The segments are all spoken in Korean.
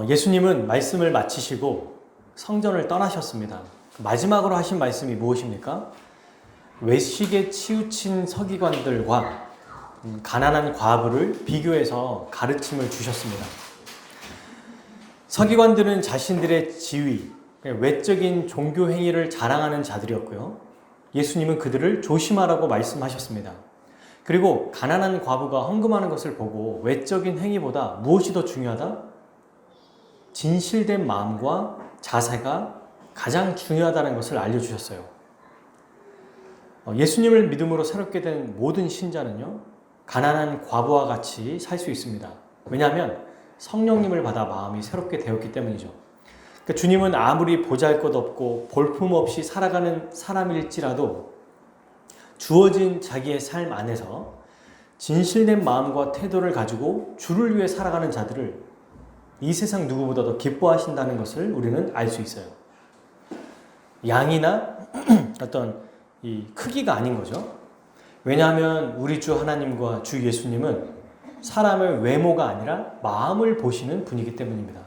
예수님은 말씀을 마치시고 성전을 떠나셨습니다. 마지막으로 하신 말씀이 무엇입니까? 외식에 치우친 서기관들과 가난한 과부를 비교해서 가르침을 주셨습니다. 서기관들은 자신들의 지위, 외적인 종교 행위를 자랑하는 자들이었고요. 예수님은 그들을 조심하라고 말씀하셨습니다. 그리고 가난한 과부가 헌금하는 것을 보고 외적인 행위보다 무엇이 더 중요하다? 진실된 마음과 자세가 가장 중요하다는 것을 알려주셨어요. 예수님을 믿음으로 새롭게 된 모든 신자는요, 가난한 과부와 같이 살 수 있습니다. 왜냐하면 성령님을 받아 마음이 새롭게 되었기 때문이죠. 그러니까 주님은 아무리 보잘것없고 볼품없이 살아가는 사람일지라도 주어진 자기의 삶 안에서 진실된 마음과 태도를 가지고 주를 위해 살아가는 자들을 이 세상 누구보다도 기뻐하신다는 것을 우리는 알 수 있어요. 양이나 어떤 이 크기가 아닌 거죠. 왜냐하면 우리 주 하나님과 주 예수님은 사람의 외모가 아니라 마음을 보시는 분이기 때문입니다.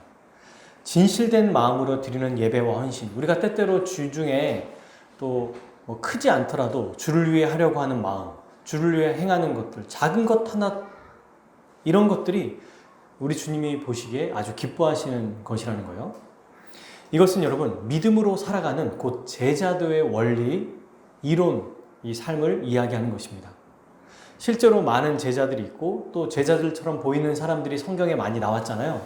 진실된 마음으로 드리는 예배와 헌신, 우리가 때때로 주 중에 또 크지 않더라도 주를 위해 하려고 하는 마음, 주를 위해 행하는 것들, 작은 것 하나, 이런 것들이 우리 주님이 보시기에 아주 기뻐하시는 것이라는 거예요. 이것은 여러분, 믿음으로 살아가는 곧 제자도의 원리, 이론, 이 삶을 이야기하는 것입니다. 실제로 많은 제자들이 있고 또 제자들처럼 보이는 사람들이 성경에 많이 나왔잖아요.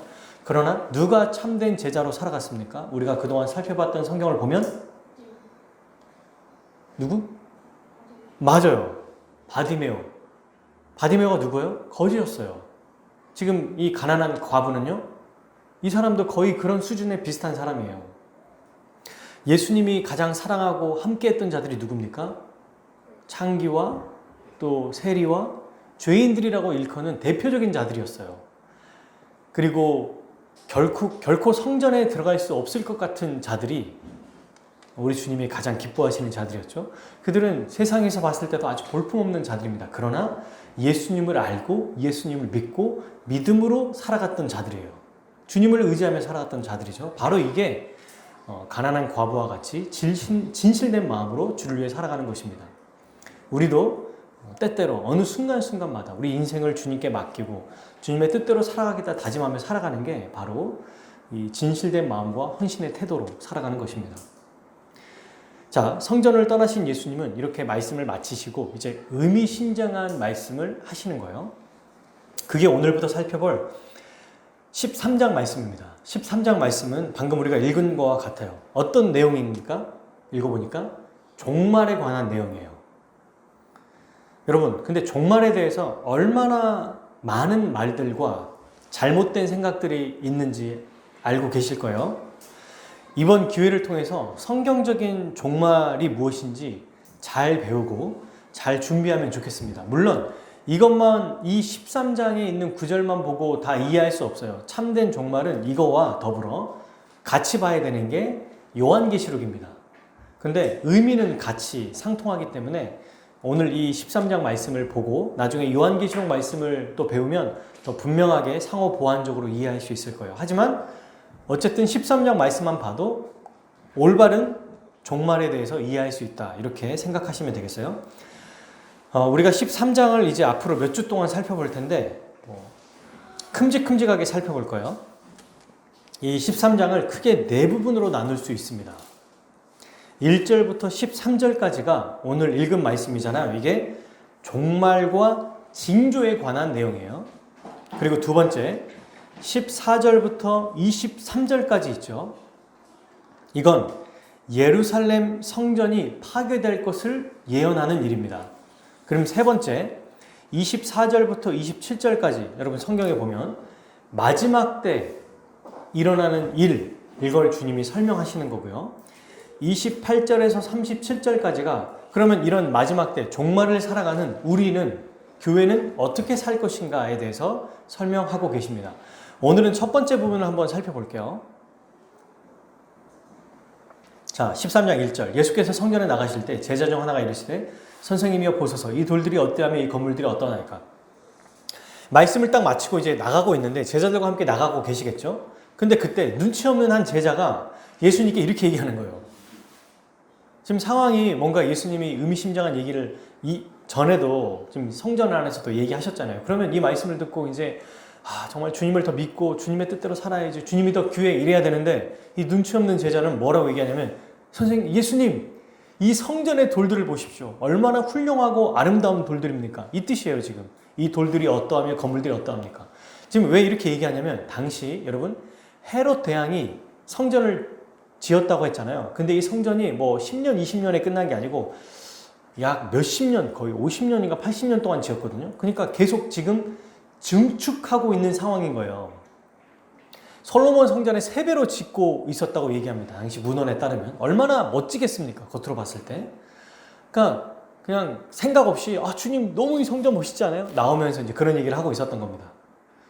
그러나 누가 참된 제자로 살아갔습니까? 우리가 그동안 살펴봤던 성경을 보면 누구? 맞아요. 바디메오. 바디메오가 누구예요? 거지였어요. 지금 이 가난한 과부는요, 이 사람도 거의 그런 수준에 비슷한 사람이에요. 예수님이 가장 사랑하고 함께 했던 자들이 누굽니까? 창기와 또 세리와 죄인들이라고 일컫는 대표적인 자들이었어요. 그리고 결코 성전에 들어갈 수 없을 것 같은 자들이 우리 주님이 가장 기뻐하시는 자들이었죠. 그들은 세상에서 봤을 때도 아주 볼품없는 자들입니다. 그러나 예수님을 알고 예수님을 믿고 믿음으로 살아갔던 자들이에요. 주님을 의지하며 살아갔던 자들이죠. 바로 이게 가난한 과부와 같이 진실된 마음으로 주를 위해 살아가는 것입니다. 우리도 때때로 어느 순간순간마다 우리 인생을 주님께 맡기고 주님의 뜻대로 살아가겠다 다짐하며 살아가는 게 바로 이 진실된 마음과 헌신의 태도로 살아가는 것입니다. 자, 성전을 떠나신 예수님은 이렇게 말씀을 마치시고 이제 의미심장한 말씀을 하시는 거예요. 그게 오늘부터 살펴볼 13장 말씀입니다. 13장 말씀은 방금 우리가 읽은 거와 같아요. 어떤 내용입니까? 읽어보니까 종말에 관한 내용이에요. 여러분, 근데 종말에 대해서 얼마나 많은 말들과 잘못된 생각들이 있는지 알고 계실 거예요. 이번 기회를 통해서 성경적인 종말이 무엇인지 잘 배우고 잘 준비하면 좋겠습니다. 물론 이것만, 이 13장에 있는 구절만 보고 다 이해할 수 없어요. 참된 종말은 이거와 더불어 같이 봐야 되는 게 요한계시록입니다. 근데 의미는 같이 상통하기 때문에 오늘 이 13장 말씀을 보고 나중에 요한계시록 말씀을 또 배우면 더 분명하게 상호 보완적으로 이해할 수 있을 거예요. 하지만 어쨌든 13장 말씀만 봐도 올바른 종말에 대해서 이해할 수 있다, 이렇게 생각하시면 되겠어요. 우리가 13장을 이제 앞으로 몇 주 동안 살펴볼 텐데 큼직큼직하게 살펴볼 거예요. 이 13장을 크게 네 부분으로 나눌 수 있습니다. 1절부터 13절까지가 오늘 읽은 말씀이잖아요. 이게 종말과 징조에 관한 내용이에요. 그리고 두 번째 14절부터 23절까지 있죠. 이건 예루살렘 성전이 파괴될 것을 예언하는 일입니다. 그럼 세 번째 24절부터 27절까지 여러분 성경에 보면 마지막 때 일어나는 일, 이걸 주님이 설명하시는 거고요. 28절에서 37절까지가 그러면 이런 마지막 때 종말을 살아가는 우리는, 교회는 어떻게 살 것인가에 대해서 설명하고 계십니다. 오늘은 첫 번째 부분을 한번 살펴볼게요. 자, 13장 1절. 예수께서 성전에 나가실 때 제자 중 하나가 이르시되 선생님이여 보소서 이 돌들이 어때하며 이 건물들이 어떠나이까. 말씀을 딱 마치고 이제 나가고 있는데 제자들과 함께 나가고 계시겠죠. 근데 그때 눈치 없는 한 제자가 예수님께 이렇게 얘기하는 거예요. 지금 상황이 뭔가 예수님이 의미심장한 얘기를 전에도 지금 성전 안에서도 얘기하셨잖아요. 그러면 이 말씀을 듣고 이제 정말 주님을 더 믿고 주님의 뜻대로 살아야지, 주님이 더 귀해, 이래야 되는데 이 눈치 없는 제자는 뭐라고 얘기하냐면, 선생님, 예수님, 이 성전의 돌들을 보십시오. 얼마나 훌륭하고 아름다운 돌들입니까? 이 뜻이에요. 지금 이 돌들이 어떠하며 건물들이 어떠합니까? 지금 왜 이렇게 얘기하냐면, 당시 여러분 헤롯 대왕이 성전을 지었다고 했잖아요. 근데 이 성전이 뭐 10년, 20년에 끝난 게 아니고 약 몇십 년, 거의 50년인가 80년 동안 지었거든요. 그러니까 계속 지금 증축하고 있는 상황인 거예요. 솔로몬 성전에 3배로 짓고 있었다고 얘기합니다. 당시 문헌에 따르면. 얼마나 멋지겠습니까? 겉으로 봤을 때. 그러니까 그냥 생각 없이 주님 너무 이 성전 멋있지 않아요? 나오면서 이제 그런 얘기를 하고 있었던 겁니다.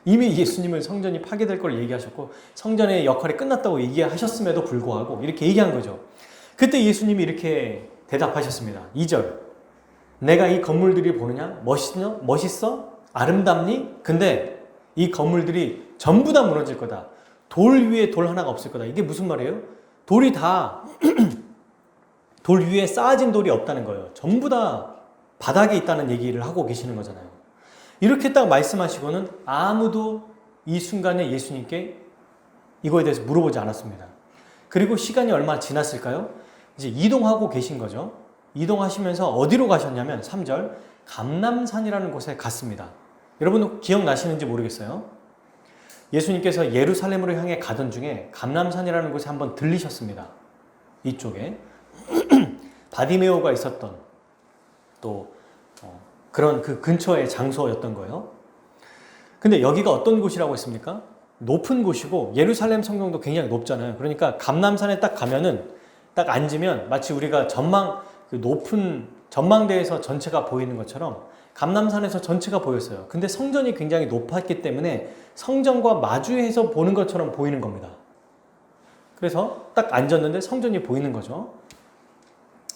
이미 예수님은 성전이 파괴될 걸 얘기하셨고 성전의 역할이 끝났다고 얘기하셨음에도 불구하고 이렇게 얘기한 거죠. 그때 예수님이 이렇게 대답하셨습니다. 2절. 내가 이 건물들이 보느냐? 멋있어? 아름답니? 근데 이 건물들이 전부 다 무너질 거다. 돌 위에 돌 하나가 없을 거다. 이게 무슨 말이에요? 돌이 다 돌 위에 쌓아진 돌이 없다는 거예요. 전부 다 바닥에 있다는 얘기를 하고 계시는 거잖아요. 이렇게 딱 말씀하시고는 아무도 이 순간에 예수님께 이거에 대해서 물어보지 않았습니다. 그리고 시간이 얼마 지났을까요? 이제 이동하고 계신 거죠. 이동하시면서 어디로 가셨냐면 3절, 감람산이라는 곳에 갔습니다. 여러분 기억나시는지 모르겠어요. 예수님께서 예루살렘으로 향해 가던 중에 감람산이라는 곳에 한번 들리셨습니다. 이쪽에 바디메오가 있었던 또 그런 그 근처의 장소였던 거예요. 근데 여기가 어떤 곳이라고 했습니까? 높은 곳이고 예루살렘 성경도 굉장히 높잖아요. 그러니까 감람산에 딱 가면은 딱 앉으면 마치 우리가 그 높은 전망대에서 전체가 보이는 것처럼 감람산에서 전체가 보였어요. 근데 성전이 굉장히 높았기 때문에 성전과 마주해서 보는 것처럼 보이는 겁니다. 그래서 딱 앉았는데 성전이 보이는 거죠.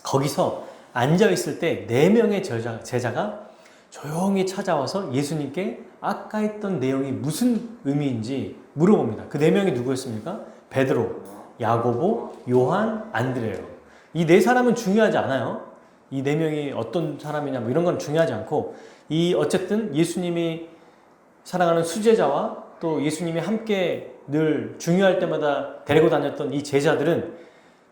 거기서 앉아있을 때 4명의 제자가 조용히 찾아와서 예수님께 아까 했던 내용이 무슨 의미인지 물어봅니다. 그 4명이 누구였습니까? 베드로, 야고보, 요한, 안드레요. 이 4사람은 중요하지 않아요. 이 4명이 어떤 사람이냐 뭐 이런 건 중요하지 않고, 어쨌든 예수님이 사랑하는 수제자와 또 예수님이 함께 늘 중요할 때마다 데리고 다녔던 이 제자들은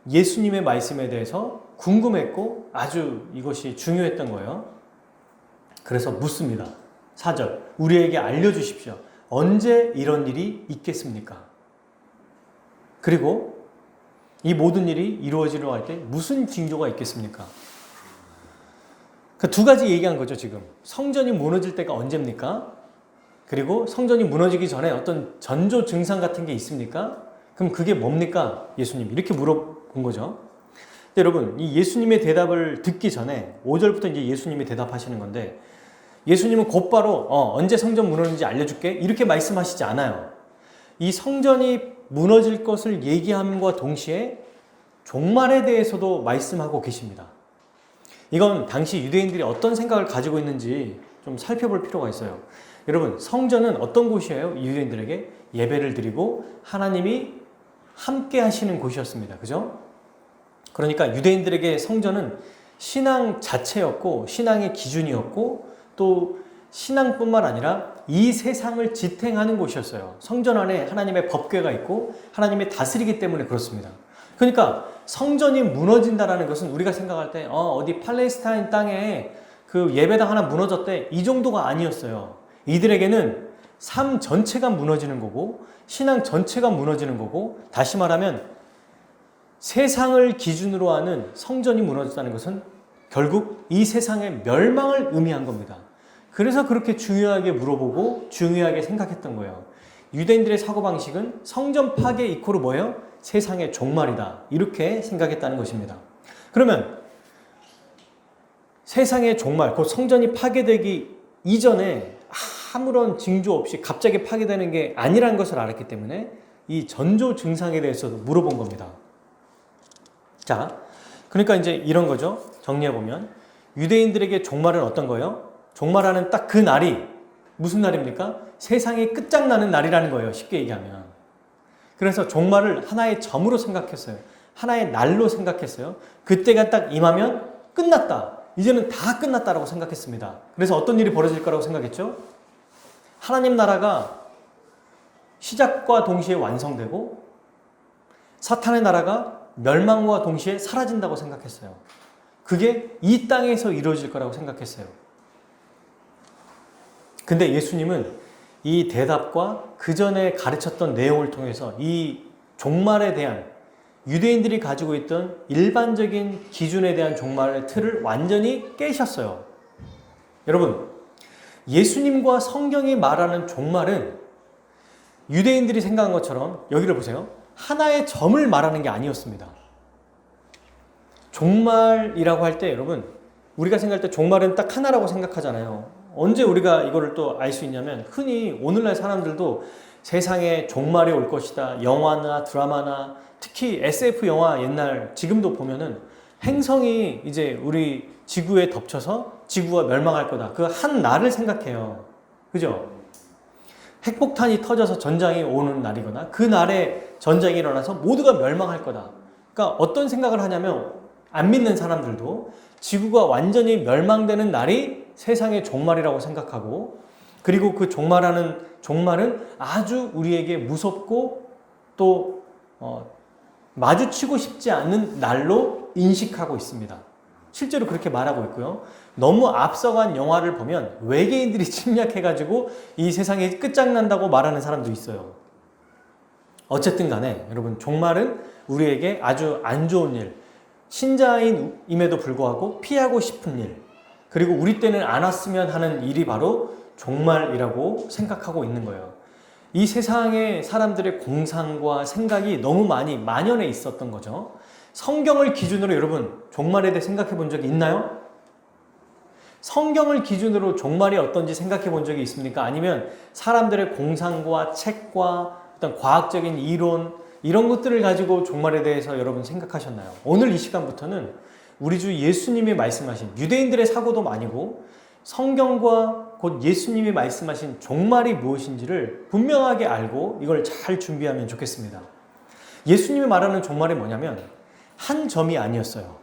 예수님의 말씀에 대해서 궁금했고 아주 이것이 중요했던 거예요. 그래서 묻습니다. 4절. 우리에게 알려주십시오. 언제 이런 일이 있겠습니까? 그리고 이 모든 일이 이루어지려 할 때 무슨 징조가 있겠습니까? 그 2가지 얘기한 거죠, 지금. 성전이 무너질 때가 언제입니까? 그리고 성전이 무너지기 전에 어떤 전조 증상 같은 게 있습니까? 그럼 그게 뭡니까? 예수님. 이렇게 물어본 거죠. 근데 여러분, 이 예수님의 대답을 듣기 전에 5절부터 이제 예수님이 대답하시는 건데, 예수님은 곧바로 언제 성전 무너지는지 알려줄게 이렇게 말씀하시지 않아요. 이 성전이 무너질 것을 얘기함과 동시에 종말에 대해서도 말씀하고 계십니다. 이건 당시 유대인들이 어떤 생각을 가지고 있는지 좀 살펴볼 필요가 있어요. 여러분, 성전은 어떤 곳이에요? 유대인들에게 예배를 드리고 하나님이 함께 하시는 곳이었습니다. 그죠? 그러니까 유대인들에게 성전은 신앙 자체였고 신앙의 기준이었고 또 신앙뿐만 아니라 이 세상을 지탱하는 곳이었어요. 성전 안에 하나님의 법궤가 있고 하나님이 다스리기 때문에 그렇습니다. 그러니까 성전이 무너진다라는 것은 우리가 생각할 때 어디 팔레스타인 땅에 그 예배당 하나 무너졌대 이 정도가 아니었어요. 이들에게는 삶 전체가 무너지는 거고 신앙 전체가 무너지는 거고, 다시 말하면 세상을 기준으로 하는 성전이 무너졌다는 것은 결국 이 세상의 멸망을 의미한 겁니다. 그래서 그렇게 중요하게 물어보고 중요하게 생각했던 거예요. 유대인들의 사고방식은 성전 파괴 이코르 뭐예요? 세상의 종말이다. 이렇게 생각했다는 것입니다. 그러면 세상의 종말, 곧 성전이 파괴되기 이전에 아무런 징조 없이 갑자기 파괴되는 게 아니라는 것을 알았기 때문에 이 전조 증상에 대해서도 물어본 겁니다. 자, 그러니까 이제 이런 거죠. 정리해보면 유대인들에게 종말은 어떤 거예요? 종말하는 딱 그 날이 무슨 날입니까? 세상이 끝장나는 날이라는 거예요. 쉽게 얘기하면. 그래서 종말을 하나의 점으로 생각했어요. 하나의 날로 생각했어요. 그때가 딱 임하면 끝났다. 이제는 다 끝났다라고 생각했습니다. 그래서 어떤 일이 벌어질 거라고 생각했죠? 하나님 나라가 시작과 동시에 완성되고 사탄의 나라가 멸망과 동시에 사라진다고 생각했어요. 그게 이 땅에서 이루어질 거라고 생각했어요. 근데 예수님은 이 대답과 그 전에 가르쳤던 내용을 통해서 이 종말에 대한 유대인들이 가지고 있던 일반적인 기준에 대한 종말의 틀을 완전히 깨셨어요. 여러분, 예수님과 성경이 말하는 종말은 유대인들이 생각한 것처럼 여기를 보세요. 하나의 점을 말하는 게 아니었습니다. 종말이라고 할 때 여러분, 우리가 생각할 때 종말은 딱 하나라고 생각하잖아요. 언제 우리가 이거를 또 알 수 있냐면 흔히 오늘날 사람들도 세상에 종말이 올 것이다. 영화나 드라마나 특히 SF 영화 옛날 지금도 보면은 행성이 이제 우리 지구에 덮쳐서 지구가 멸망할 거다. 그 한 날을 생각해요. 그죠? 핵폭탄이 터져서 전장이 오는 날이거나 그 날에 전쟁이 일어나서 모두가 멸망할 거다. 그러니까 어떤 생각을 하냐면 안 믿는 사람들도 지구가 완전히 멸망되는 날이 세상의 종말이라고 생각하고 그리고 그 종말은 아주 우리에게 무섭고 또 마주치고 싶지 않는 날로 인식하고 있습니다. 실제로 그렇게 말하고 있고요. 너무 앞서간 영화를 보면 외계인들이 침략해가지고 이 세상이 끝장난다고 말하는 사람도 있어요. 어쨌든 간에 여러분 종말은 우리에게 아주 안 좋은 일, 신자임에도 불구하고 피하고 싶은 일, 그리고 우리 때는 안 왔으면 하는 일이 바로 종말이라고 생각하고 있는 거예요. 이 세상의 사람들의 공상과 생각이 너무 많이 만연해 있었던 거죠. 성경을 기준으로 여러분 종말에 대해 생각해 본 적이 있나요? 성경을 기준으로 종말이 어떤지 생각해 본 적이 있습니까? 아니면 사람들의 공상과 책과 어떤 과학적인 이론 이런 것들을 가지고 종말에 대해서 여러분 생각하셨나요? 오늘 이 시간부터는 우리 주 예수님이 말씀하신 유대인들의 사고도 아니고 성경과 곧 예수님이 말씀하신 종말이 무엇인지를 분명하게 알고 이걸 잘 준비하면 좋겠습니다. 예수님이 말하는 종말이 뭐냐면 한 점이 아니었어요.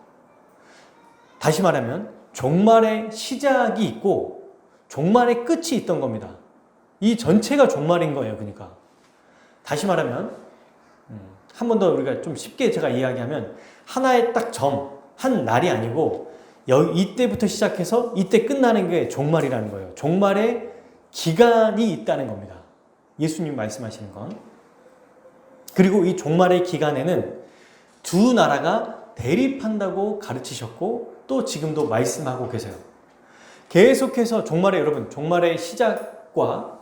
다시 말하면 종말의 시작이 있고 종말의 끝이 있던 겁니다. 이 전체가 종말인 거예요. 그러니까 다시 말하면 한 번 더 우리가 좀 쉽게 제가 이야기하면 하나의 딱 점, 한 날이 아니고 이때부터 시작해서 이때 끝나는 게 종말이라는 거예요. 종말의 기간이 있다는 겁니다. 예수님 말씀하시는 건. 그리고 이 종말의 기간에는 두 나라가 대립한다고 가르치셨고 또 지금도 말씀하고 계세요. 계속해서 종말의 시작과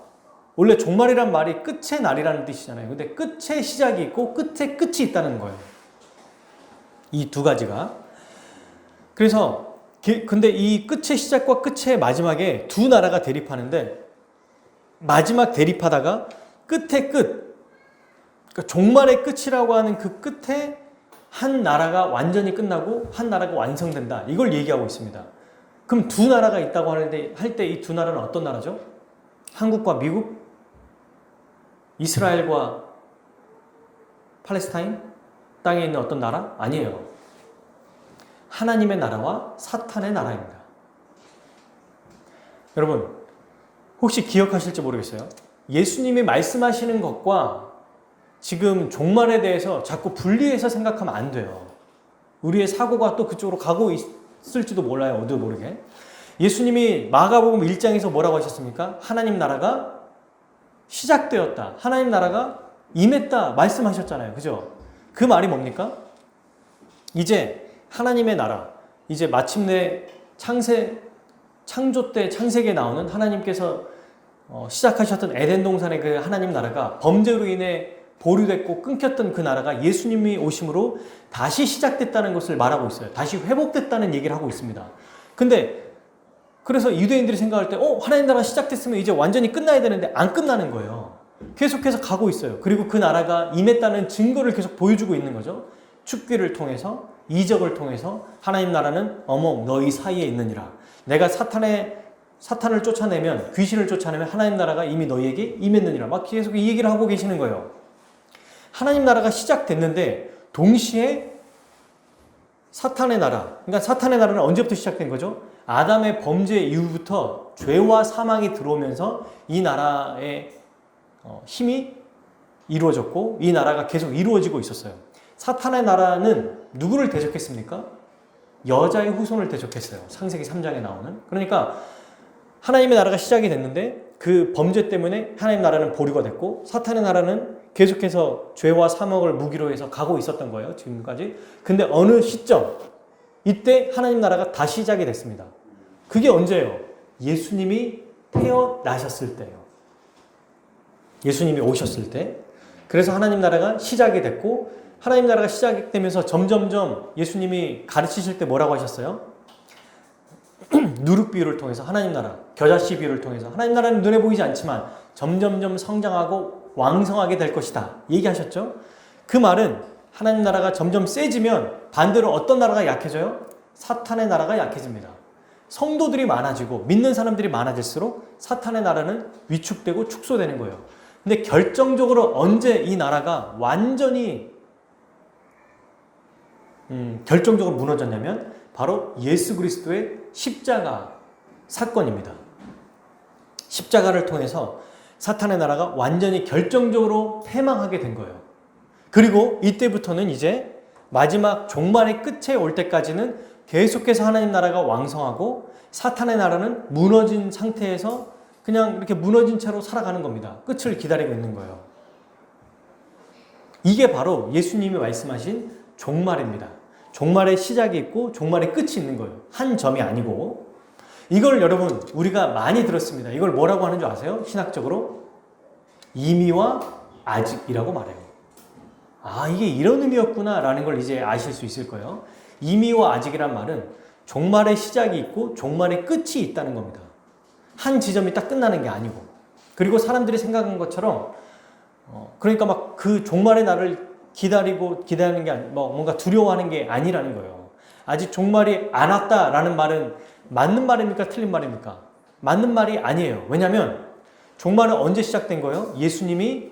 원래 종말이란 말이 끝의 날이라는 뜻이잖아요. 근데 끝의 시작이 있고 끝의 끝이 있다는 거예요. 이 두 가지가. 그래서 근데 이 끝의 시작과 끝의 마지막에 두 나라가 대립하는데 마지막 대립하다가 끝의 끝, 그러니까 종말의 끝이라고 하는 그 끝에 한 나라가 완전히 끝나고 한 나라가 완성된다. 이걸 얘기하고 있습니다. 그럼 두 나라가 있다고 할 때 이 두 나라는 어떤 나라죠? 한국과 미국? 이스라엘과 팔레스타인? 땅에 있는 어떤 나라? 아니에요. 하나님의 나라와 사탄의 나라입니다. 여러분, 혹시 기억하실지 모르겠어요. 예수님이 말씀하시는 것과 지금 종말에 대해서 자꾸 분리해서 생각하면 안 돼요. 우리의 사고가 또 그쪽으로 가고 있을지도 몰라요. 어디도 모르게. 예수님이 마가복음 1장에서 뭐라고 하셨습니까? 하나님 나라가 시작되었다. 하나님 나라가 임했다. 말씀하셨잖아요. 그죠? 그 말이 뭡니까? 이제 하나님의 나라, 이제 마침내 창조 때 창세기에 나오는 하나님께서 시작하셨던 에덴 동산의 그 하나님 나라가 범죄로 인해 보류됐고 끊겼던 그 나라가 예수님이 오심으로 다시 시작됐다는 것을 말하고 있어요. 다시 회복됐다는 얘기를 하고 있습니다. 근데 그래서 유대인들이 생각할 때 하나님 나라가 시작됐으면 이제 완전히 끝나야 되는데 안 끝나는 거예요. 계속해서 가고 있어요. 그리고 그 나라가 임했다는 증거를 계속 보여주고 있는 거죠. 축기를 통해서, 이적을 통해서 하나님 나라는 너희 사이에 있느니라. 내가 사탄을 쫓아내면, 귀신을 쫓아내면 하나님 나라가 이미 너희에게 임했느니라. 막 계속 이 얘기를 하고 계시는 거예요. 하나님 나라가 시작됐는데 동시에 사탄의 나라, 그러니까 사탄의 나라는 언제부터 시작된 거죠? 아담의 범죄 이후부터 죄와 사망이 들어오면서 이 나라의 힘이 이루어졌고 이 나라가 계속 이루어지고 있었어요. 사탄의 나라는 누구를 대적했습니까? 여자의 후손을 대적했어요. 창세기 3장에 나오는. 그러니까 하나님의 나라가 시작이 됐는데 그 범죄 때문에 하나님 나라는 보류가 됐고 사탄의 나라는 계속해서 죄와 사망을 무기로 해서 가고 있었던 거예요. 지금까지. 근데 어느 시점 이때 하나님 나라가 다시 시작이 됐습니다. 그게 언제예요? 예수님이 태어나셨을 때예요. 예수님이 오셨을 때. 그래서 하나님 나라가 시작이 됐고 하나님 나라가 시작되면서 점점점 예수님이 가르치실 때 뭐라고 하셨어요? 누룩 비유를 통해서 하나님 나라, 겨자씨 비유를 통해서 하나님 나라는 눈에 보이지 않지만 점점점 성장하고 왕성하게 될 것이다 얘기하셨죠? 그 말은 하나님 나라가 점점 세지면 반대로 어떤 나라가 약해져요? 사탄의 나라가 약해집니다. 성도들이 많아지고 믿는 사람들이 많아질수록 사탄의 나라는 위축되고 축소되는 거예요. 근데 결정적으로 언제 이 나라가 완전히 결정적으로 무너졌냐면 바로 예수 그리스도의 십자가 사건입니다. 십자가를 통해서 사탄의 나라가 완전히 결정적으로 패망하게 된 거예요. 그리고 이때부터는 이제 마지막 종말의 끝에 올 때까지는 계속해서 하나님 나라가 왕성하고 사탄의 나라는 무너진 상태에서 그냥 이렇게 무너진 채로 살아가는 겁니다. 끝을 기다리고 있는 거예요. 이게 바로 예수님이 말씀하신 종말입니다. 종말의 시작이 있고 종말의 끝이 있는 거예요. 한 점이 아니고. 이걸 여러분 우리가 많이 들었습니다. 이걸 뭐라고 하는 줄 아세요? 신학적으로 이미와 아직이라고 말해요. 아, 이게 이런 의미였구나 라는 걸 이제 아실 수 있을 거예요. 이미와 아직이란 말은 종말의 시작이 있고 종말의 끝이 있다는 겁니다. 한 지점이 딱 끝나는 게 아니고. 그리고 사람들이 생각한 것처럼 그러니까 막 그 종말의 날을 기다리는 게 뭔가 두려워하는 게 아니라는 거예요. 아직 종말이 안 왔다라는 말은 맞는 말입니까? 틀린 말입니까? 맞는 말이 아니에요. 왜냐하면 종말은 언제 시작된 거예요? 예수님이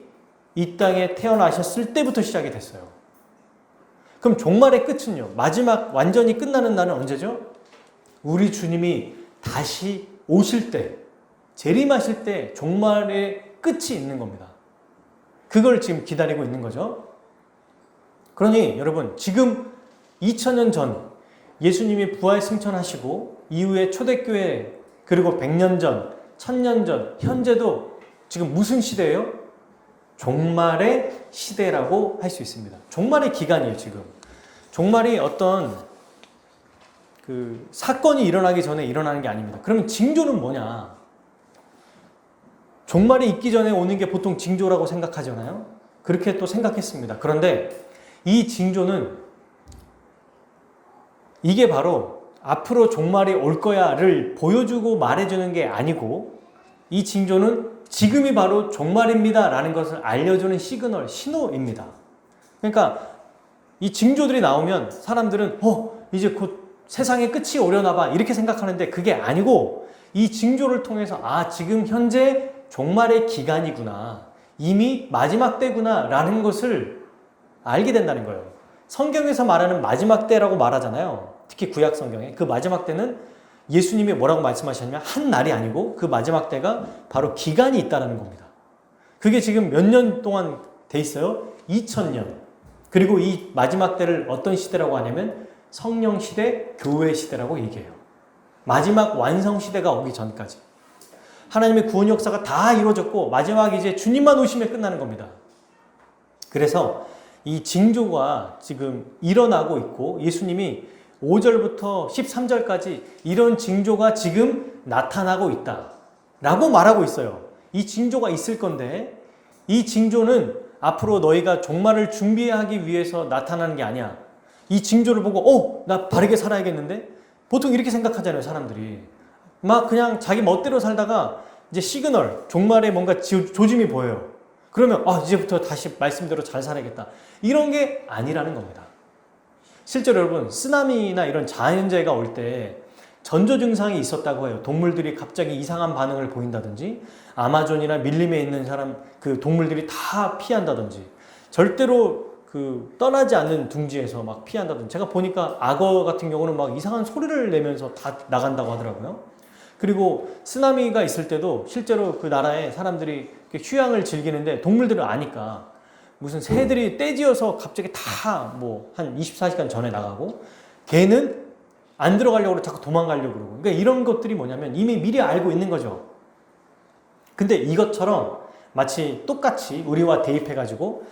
이 땅에 태어나셨을 때부터 시작이 됐어요. 그럼 종말의 끝은요? 마지막 완전히 끝나는 날은 언제죠? 우리 주님이 다시 오실 때, 재림하실 때 종말의 끝이 있는 겁니다. 그걸 지금 기다리고 있는 거죠. 그러니 여러분 지금 2000년 전 예수님이 부활 승천하시고 이후에 초대교회 그리고 100년 전, 1000년 전, 현재도 지금 무슨 시대예요? 종말의 시대라고 할 수 있습니다. 종말의 기간이에요, 지금. 종말이 어떤 그 사건이 일어나기 전에 일어나는 게 아닙니다. 그러면 징조는 뭐냐? 종말이 있기 전에 오는 게 보통 징조라고 생각하잖아요. 그렇게 또 생각했습니다. 그런데 이 징조는 이게 바로 앞으로 종말이 올 거야를 보여주고 말해주는 게 아니고 이 징조는 지금이 바로 종말입니다 라는 것을 알려주는 시그널, 신호입니다. 그러니까 이 징조들이 나오면 사람들은 이제 곧 세상의 끝이 오려나 봐 이렇게 생각하는데 그게 아니고 이 징조를 통해서 지금 현재 종말의 기간이구나, 이미 마지막 때구나 라는 것을 알게 된다는 거예요. 성경에서 말하는 마지막 때라고 말하잖아요. 특히 구약 성경에. 그 마지막 때는 예수님이 뭐라고 말씀하셨냐면 한 날이 아니고 그 마지막 때가 바로 기간이 있다는 겁니다. 그게 지금 몇 년 동안 돼 있어요? 2000년. 그리고 이 마지막 때를 어떤 시대라고 하냐면 성령 시대, 교회 시대라고 얘기해요. 마지막 완성 시대가 오기 전까지. 하나님의 구원 역사가 다 이루어졌고 마지막 이제 주님만 오시면 끝나는 겁니다. 그래서 이 징조가 지금 일어나고 있고 예수님이 5절부터 13절까지 이런 징조가 지금 나타나고 있다 라고 말하고 있어요. 이 징조가 있을 건데 이 징조는 앞으로 너희가 종말을 준비하기 위해서 나타나는 게 아니야. 이 징조를 보고 나 바르게 살아야겠는데? 보통 이렇게 생각하잖아요, 사람들이. 막 그냥 자기 멋대로 살다가 이제 시그널, 종말에 뭔가 조짐이 보여요. 그러면 이제부터 다시 말씀대로 잘 살아야겠다. 이런 게 아니라는 겁니다. 실제로 여러분 쓰나미나 이런 자연재해가 올 때 전조 증상이 있었다고 해요. 동물들이 갑자기 이상한 반응을 보인다든지 아마존이나 밀림에 있는 그 동물들이 다 피한다든지 절대로 떠나지 않는 둥지에서 막 피한다든지, 제가 보니까 악어 같은 경우는 막 이상한 소리를 내면서 다 나간다고 하더라고요. 그리고 쓰나미가 있을 때도 실제로 그 나라에 사람들이 휴양을 즐기는데 동물들은 아니까 무슨 새들이 떼지어서 갑자기 다 뭐 한 24시간 전에 나가고, 걔는 안 들어가려고 자꾸 도망가려고 그러고. 그러니까 이런 것들이 뭐냐면 이미 미리 알고 있는 거죠. 근데 이것처럼 마치 똑같이 우리와 대입해가지고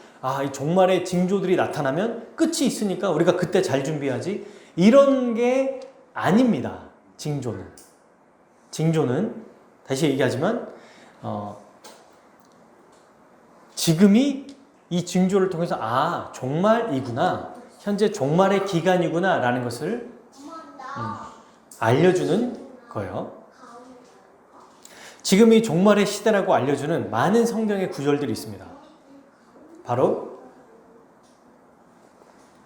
이 종말의 징조들이 나타나면 끝이 있으니까 우리가 그때 잘 준비하지, 이런 게 아닙니다. 징조는 다시 얘기하지만 지금이 이 징조를 통해서 종말이구나, 현재 종말의 기간이구나 라는 것을 알려주는 거예요. 지금이 종말의 시대라고 알려주는 많은 성경의 구절들이 있습니다. 바로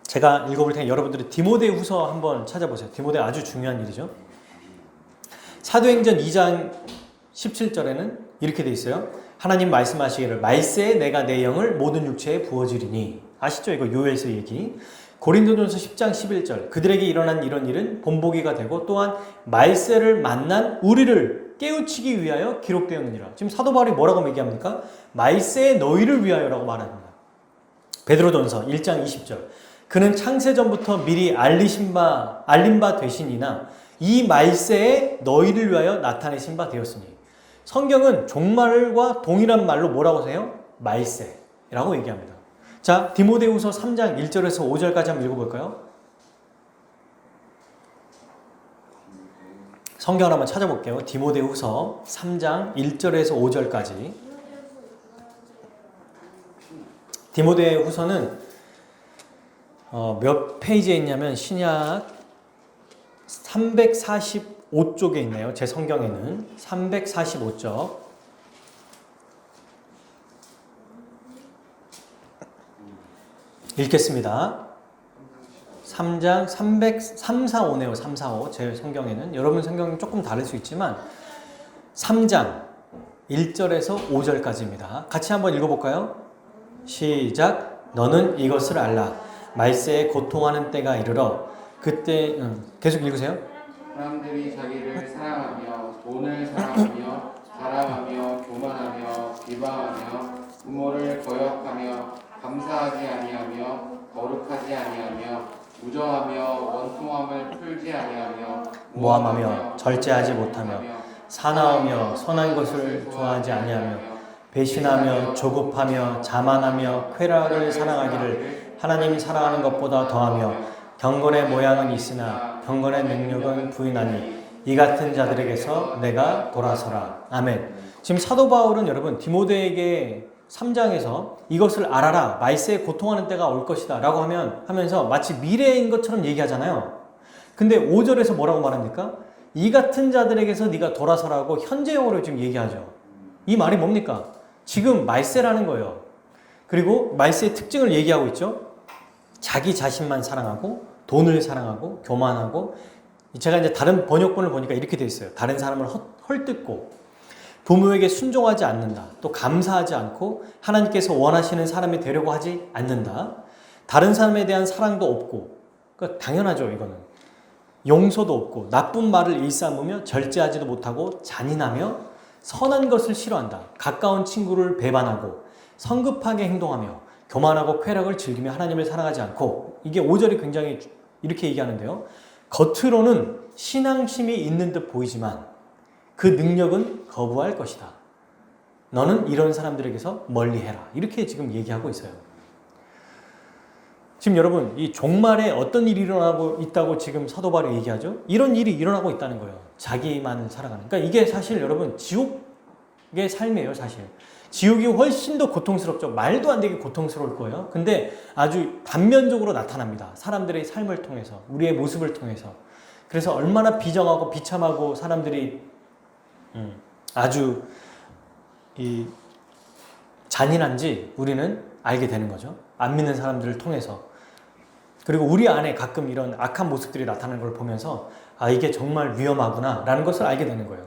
제가 읽어볼 테니 여러분들이 디모데후서 한번 찾아보세요. 디모데 아주 중요한 일이죠. 사도행전 2장 17절에는 이렇게 돼 있어요. 하나님 말씀하시기를 말세에 내가 내 영을 모든 육체에 부어주리니. 아시죠? 이거 요엘서 얘기. 고린도전서 10장 11절 그들에게 일어난 이런 일은 본보기가 되고 또한 말세를 만난 우리를 깨우치기 위하여 기록되었느니라. 지금 사도 바울이 뭐라고 얘기합니까? 말세에 너희를 위하여라고 말합니다. 베드로전서 1장 20절 그는 창세전부터 미리 알린 바 되시니나 이 말세에 너희를 위하여 나타내신 바 되었으니. 성경은 종말과 동일한 말로 뭐라고 해요? 말세라고 얘기합니다. 자, 디모데후서 3장 1절에서 5절까지 한번 읽어볼까요? 성경 한번 찾아볼게요. 디모데후서 3장 1절에서 5절까지. 디모데후서는 몇 페이지에 있냐면 신약 345쪽에 있네요. 제 성경에는 345쪽. 읽겠습니다. 3장 345네요. 345. 제 성경에는. 여러분 성경은 조금 다를 수 있지만 3장 1절에서 5절까지입니다. 같이 한번 읽어볼까요? 시작. 너는 이것을 알라. 말세에 고통하는 때가 이르러 그때 계속 읽으세요. 사람들이 자기를 사랑하며 돈을 사랑하며 자랑하며 교만하며 비방하며 부모를 거역하며 감사하지 아니하며 거룩하지 아니하며 무정하며 원통함을 풀지 아니하며 모함하며 절제하지 못하며 사나우며 선한 것을 좋아하지 아니하며 배신하며 조급하며 자만하며 쾌락을 사랑하기를 하나님 사랑하는 것보다 더하며 경건의 모양은 있으나 경건의 능력은 부인하니 이 같은 자들에게서 내가 돌아서라. 아멘. 지금 사도 바울은 여러분 디모데에게 3장에서 이것을 알아라. 말세에 고통하는 때가 올 것이다 라고 하면서 마치 미래인 것처럼 얘기하잖아요. 근데 5절에서 뭐라고 말합니까? 이 같은 자들에게서 네가 돌아서라고 현재형으로 지금 얘기하죠. 이 말이 뭡니까? 지금 말세라는 거예요. 그리고 말세의 특징을 얘기하고 있죠. 자기 자신만 사랑하고 돈을 사랑하고 교만하고, 제가 이제 다른 번역본을 보니까 이렇게 돼 있어요. 다른 사람을 헐뜯고 부모에게 순종하지 않는다. 또 감사하지 않고 하나님께서 원하시는 사람이 되려고 하지 않는다. 다른 사람에 대한 사랑도 없고, 그러니까 당연하죠. 이거는 용서도 없고 나쁜 말을 일삼으며 절제하지도 못하고 잔인하며 선한 것을 싫어한다. 가까운 친구를 배반하고 성급하게 행동하며 교만하고 쾌락을 즐기며 하나님을 사랑하지 않고. 이게 5절이 굉장히 이렇게 얘기하는데요. 겉으로는 신앙심이 있는 듯 보이지만 그 능력은 거부할 것이다. 너는 이런 사람들에게서 멀리해라. 이렇게 지금 얘기하고 있어요. 지금 여러분 이 종말에 어떤 일이 일어나고 있다고 지금 사도 바울이 얘기하죠? 이런 일이 일어나고 있다는 거예요. 자기만을 살아가는. 그러니까 이게 사실 여러분 지옥의 삶이에요. 사실 지옥이 훨씬 더 고통스럽죠. 말도 안 되게 고통스러울 거예요. 근데 아주 단면적으로 나타납니다. 사람들의 삶을 통해서, 우리의 모습을 통해서. 그래서 얼마나 비정하고 비참하고 사람들이 아주 잔인한지 우리는 알게 되는 거죠. 안 믿는 사람들을 통해서. 그리고 우리 안에 가끔 이런 악한 모습들이 나타나는 걸 보면서 이게 정말 위험하구나 라는 것을 알게 되는 거예요.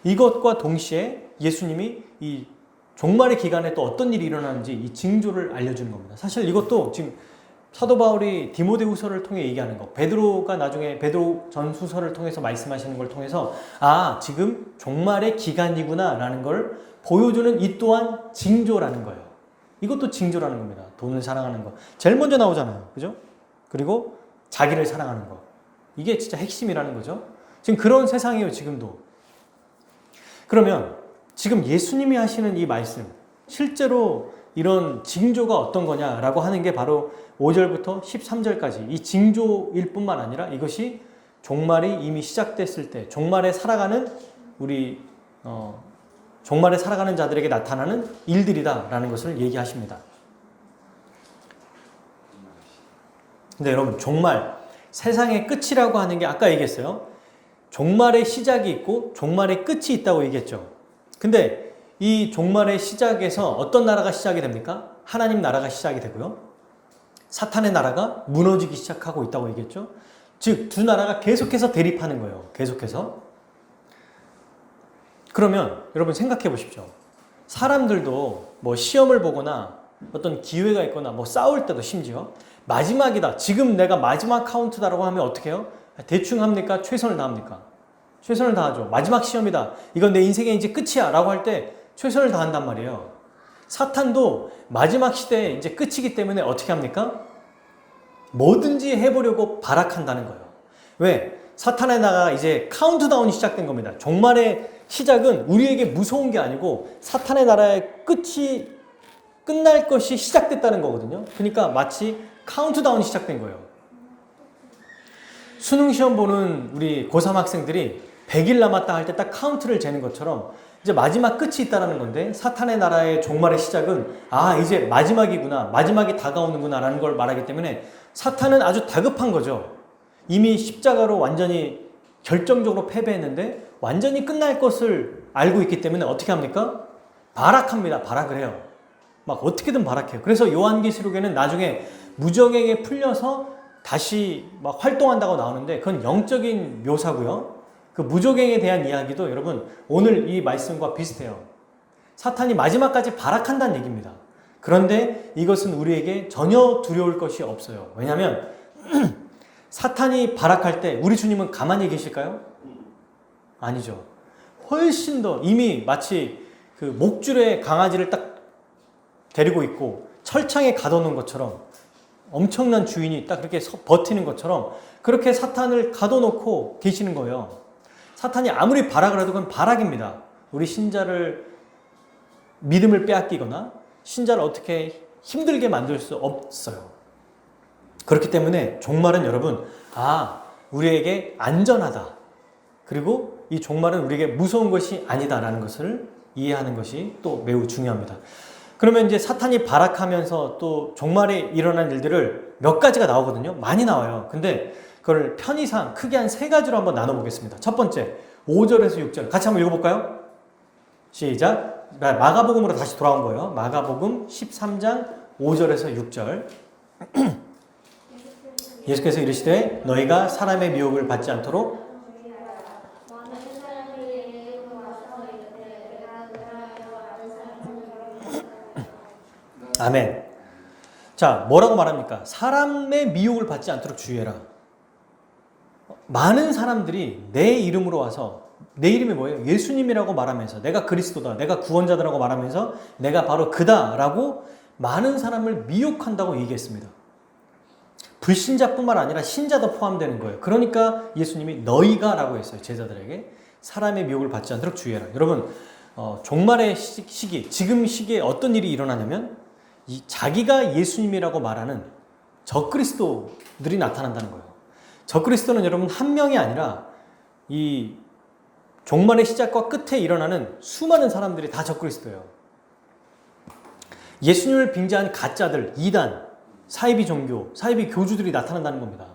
이것과 동시에 예수님이 이 종말의 기간에 또 어떤 일이 일어나는지 이 징조를 알려주는 겁니다. 사실 이것도 지금 사도 바울이 디모데후서를 통해 얘기하는 거, 베드로가 나중에 베드로 전후서를 통해서 말씀하시는 걸 통해서 아, 지금 종말의 기간이구나 라는 걸 보여주는 이 또한 징조라는 거예요. 이것도 징조라는 겁니다. 돈을 사랑하는 거. 제일 먼저 나오잖아요. 그죠? 그리고 자기를 사랑하는 거. 이게 진짜 핵심이라는 거죠. 지금 그런 세상이에요, 지금도. 그러면 지금 예수님이 하시는 이 말씀, 실제로 이런 징조가 어떤 거냐라고 하는 게 바로 5절부터 13절까지 이 징조일 뿐만 아니라 이것이 종말이 이미 시작됐을 때 종말에 살아가는 종말에 살아가는 자들에게 나타나는 일들이다라는 것을 얘기하십니다. 근데 여러분, 종말, 세상의 끝이라고 하는 게 아까 얘기했어요. 종말의 시작이 있고 종말의 끝이 있다고 얘기했죠. 근데 이 종말의 시작에서 어떤 나라가 시작이 됩니까? 하나님 나라가 시작이 되고요. 사탄의 나라가 무너지기 시작하고 있다고 얘기했죠. 즉, 두 나라가 계속해서 대립하는 거예요. 계속해서. 그러면 여러분 생각해 보십시오. 사람들도 뭐 시험을 보거나 어떤 기회가 있거나 뭐 싸울 때도 심지어 마지막이다. 지금 내가 마지막 카운트다라고 하면 어떻게 해요? 대충 합니까? 최선을 다합니까? 최선을 다하죠. 마지막 시험이다. 이건 내 인생의 이제 끝이야. 라고 할 때 최선을 다한단 말이에요. 사탄도 마지막 시대에 이제 끝이기 때문에 어떻게 합니까? 뭐든지 해보려고 발악한다는 거예요. 왜? 사탄의 나라가 이제 카운트다운이 시작된 겁니다. 종말의 시작은 우리에게 무서운 게 아니고 사탄의 나라의 끝이 끝날 것이 시작됐다는 거거든요. 그러니까 마치 카운트다운이 시작된 거예요. 수능 시험 보는 우리 고3 학생들이 100일 남았다 할 때 딱 카운트를 재는 것처럼 이제 마지막 끝이 있다는 건데 사탄의 나라의 종말의 시작은 아, 이제 마지막이구나, 마지막이 다가오는구나 라는 걸 말하기 때문에 사탄은 아주 다급한 거죠. 이미 십자가로 완전히 결정적으로 패배했는데 완전히 끝날 것을 알고 있기 때문에 어떻게 합니까? 발악합니다. 발악을 해요. 막 어떻게든 발악해요. 그래서 요한계시록에는 나중에 무적에게 풀려서 다시 막 활동한다고 나오는데 그건 영적인 묘사고요. 그 무적행에 대한 이야기도 여러분 오늘 이 말씀과 비슷해요. 사탄이 마지막까지 발악한다는 얘기입니다. 그런데 이것은 우리에게 전혀 두려울 것이 없어요. 왜냐하면 사탄이 발악할 때 우리 주님은 가만히 계실까요? 아니죠. 훨씬 더 이미 마치 그 목줄에 강아지를 딱 데리고 있고 철창에 가둬놓은 것처럼 엄청난 주인이 딱 그렇게 버티는 것처럼 그렇게 사탄을 가둬놓고 계시는 거예요. 사탄이 아무리 발악을 해도 그건 발악입니다. 우리 신자를 믿음을 빼앗기거나 신자를 어떻게 힘들게 만들 수 없어요. 그렇기 때문에 종말은 여러분 우리에게 안전하다. 그리고 이 종말은 우리에게 무서운 것이 아니다라는 것을 이해하는 것이 또 매우 중요합니다. 그러면 이제 사탄이 발악하면서 또 종말에 일어난 일들을 몇 가지가 나오거든요. 많이 나와요. 근데 그걸 편의상 크게 한 세 가지로 한번 나눠보겠습니다. 첫 번째, 5절에서 6절. 같이 한번 읽어볼까요? 시작. 마가복음으로 다시 돌아온 거예요. 마가복음 13장 5절에서 6절. 예수께서 이르시되 너희가 사람의 미혹을 받지 않도록 아멘. 자, 뭐라고 말합니까? 사람의 미혹을 받지 않도록 주의해라. 많은 사람들이 내 이름으로 와서 내 이름이 뭐예요? 예수님이라고 말하면서 내가 그리스도다, 내가 구원자다라고 말하면서 내가 바로 그다라고 많은 사람을 미혹한다고 얘기했습니다. 불신자뿐만 아니라 신자도 포함되는 거예요. 그러니까 예수님이 너희가 라고 했어요. 제자들에게 사람의 미혹을 받지 않도록 주의해라. 여러분 종말의 시기, 지금 시기에 어떤 일이 일어나냐면 이 자기가 예수님이라고 말하는 적그리스도들이 나타난다는 거예요. 적그리스도는 여러분 한 명이 아니라 이 종말의 시작과 끝에 일어나는 수많은 사람들이 다 적그리스도예요. 예수님을 빙자한 가짜들, 이단, 사이비 종교, 사이비 교주들이 나타난다는 겁니다.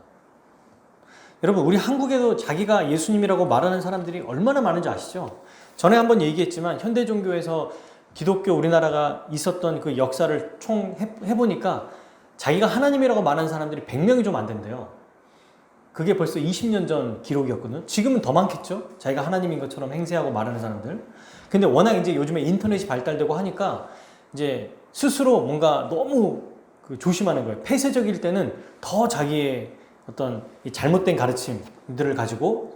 여러분 우리 한국에도 자기가 예수님이라고 말하는 사람들이 얼마나 많은지 아시죠? 전에 한번 얘기했지만 현대 종교에서 기독교 우리나라가 있었던 그 역사를 총 해보니까 자기가 하나님이라고 말하는 사람들이 100명이 좀 안 된대요. 그게 벌써 20년 전 기록이었거든요. 지금은 더 많겠죠? 자기가 하나님인 것처럼 행세하고 말하는 사람들. 근데 워낙 이제 요즘에 인터넷이 발달되고 하니까 이제 스스로 뭔가 너무 그 조심하는 거예요. 폐쇄적일 때는 더 자기의 어떤 이 잘못된 가르침들을 가지고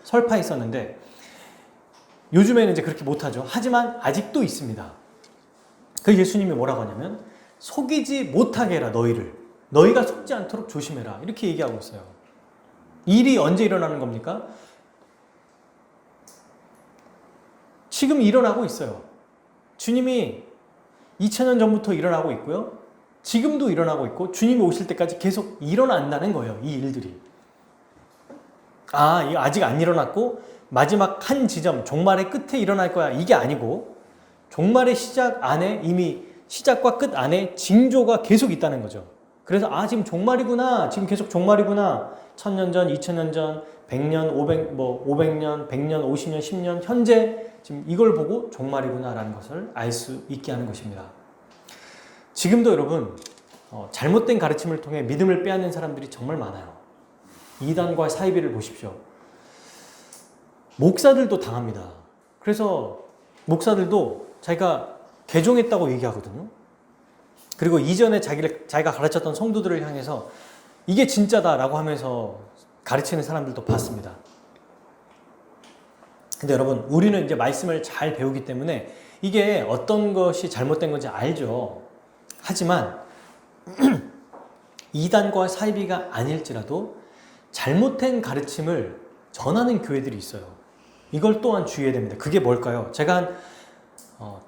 설파했었는데 요즘에는 이제 그렇게 못하죠. 하지만 아직도 있습니다. 그 예수님이 뭐라고 하냐면 속이지 못하게 해라 너희를. 너희가 속지 않도록 조심해라. 이렇게 얘기하고 있어요. 일이 언제 일어나는 겁니까? 지금 일어나고 있어요. 주님이 2000년 전부터 일어나고 있고요. 지금도 일어나고 있고 주님이 오실 때까지 계속 일어난다는 거예요. 이 일들이. 이거 아직 안 일어났고 마지막 한 지점, 종말의 끝에 일어날 거야. 이게 아니고 종말의 시작 안에 이미 시작과 끝 안에 징조가 계속 있다는 거죠. 그래서 지금 종말이구나. 지금 계속 종말이구나. 1000년 전, 2000년 전, 100년, 500년, 100년, 50년, 10년 현재 지금 이걸 보고 종말이구나라는 것을 알 수 있게 하는 것입니다. 지금도 여러분 잘못된 가르침을 통해 믿음을 빼앗는 사람들이 정말 많아요. 이단과 사이비를 보십시오. 목사들도 당합니다. 그래서 목사들도 자기가 개종했다고 얘기하거든요. 그리고 이전에 자기가 가르쳤던 성도들을 향해서 이게 진짜다라고 하면서 가르치는 사람들도 봤습니다. 근데 여러분, 우리는 이제 말씀을 잘 배우기 때문에 이게 어떤 것이 잘못된 건지 알죠. 하지만 이단과 사이비가 아닐지라도 잘못된 가르침을 전하는 교회들이 있어요. 이걸 또한 주의해야 됩니다. 그게 뭘까요? 제가 한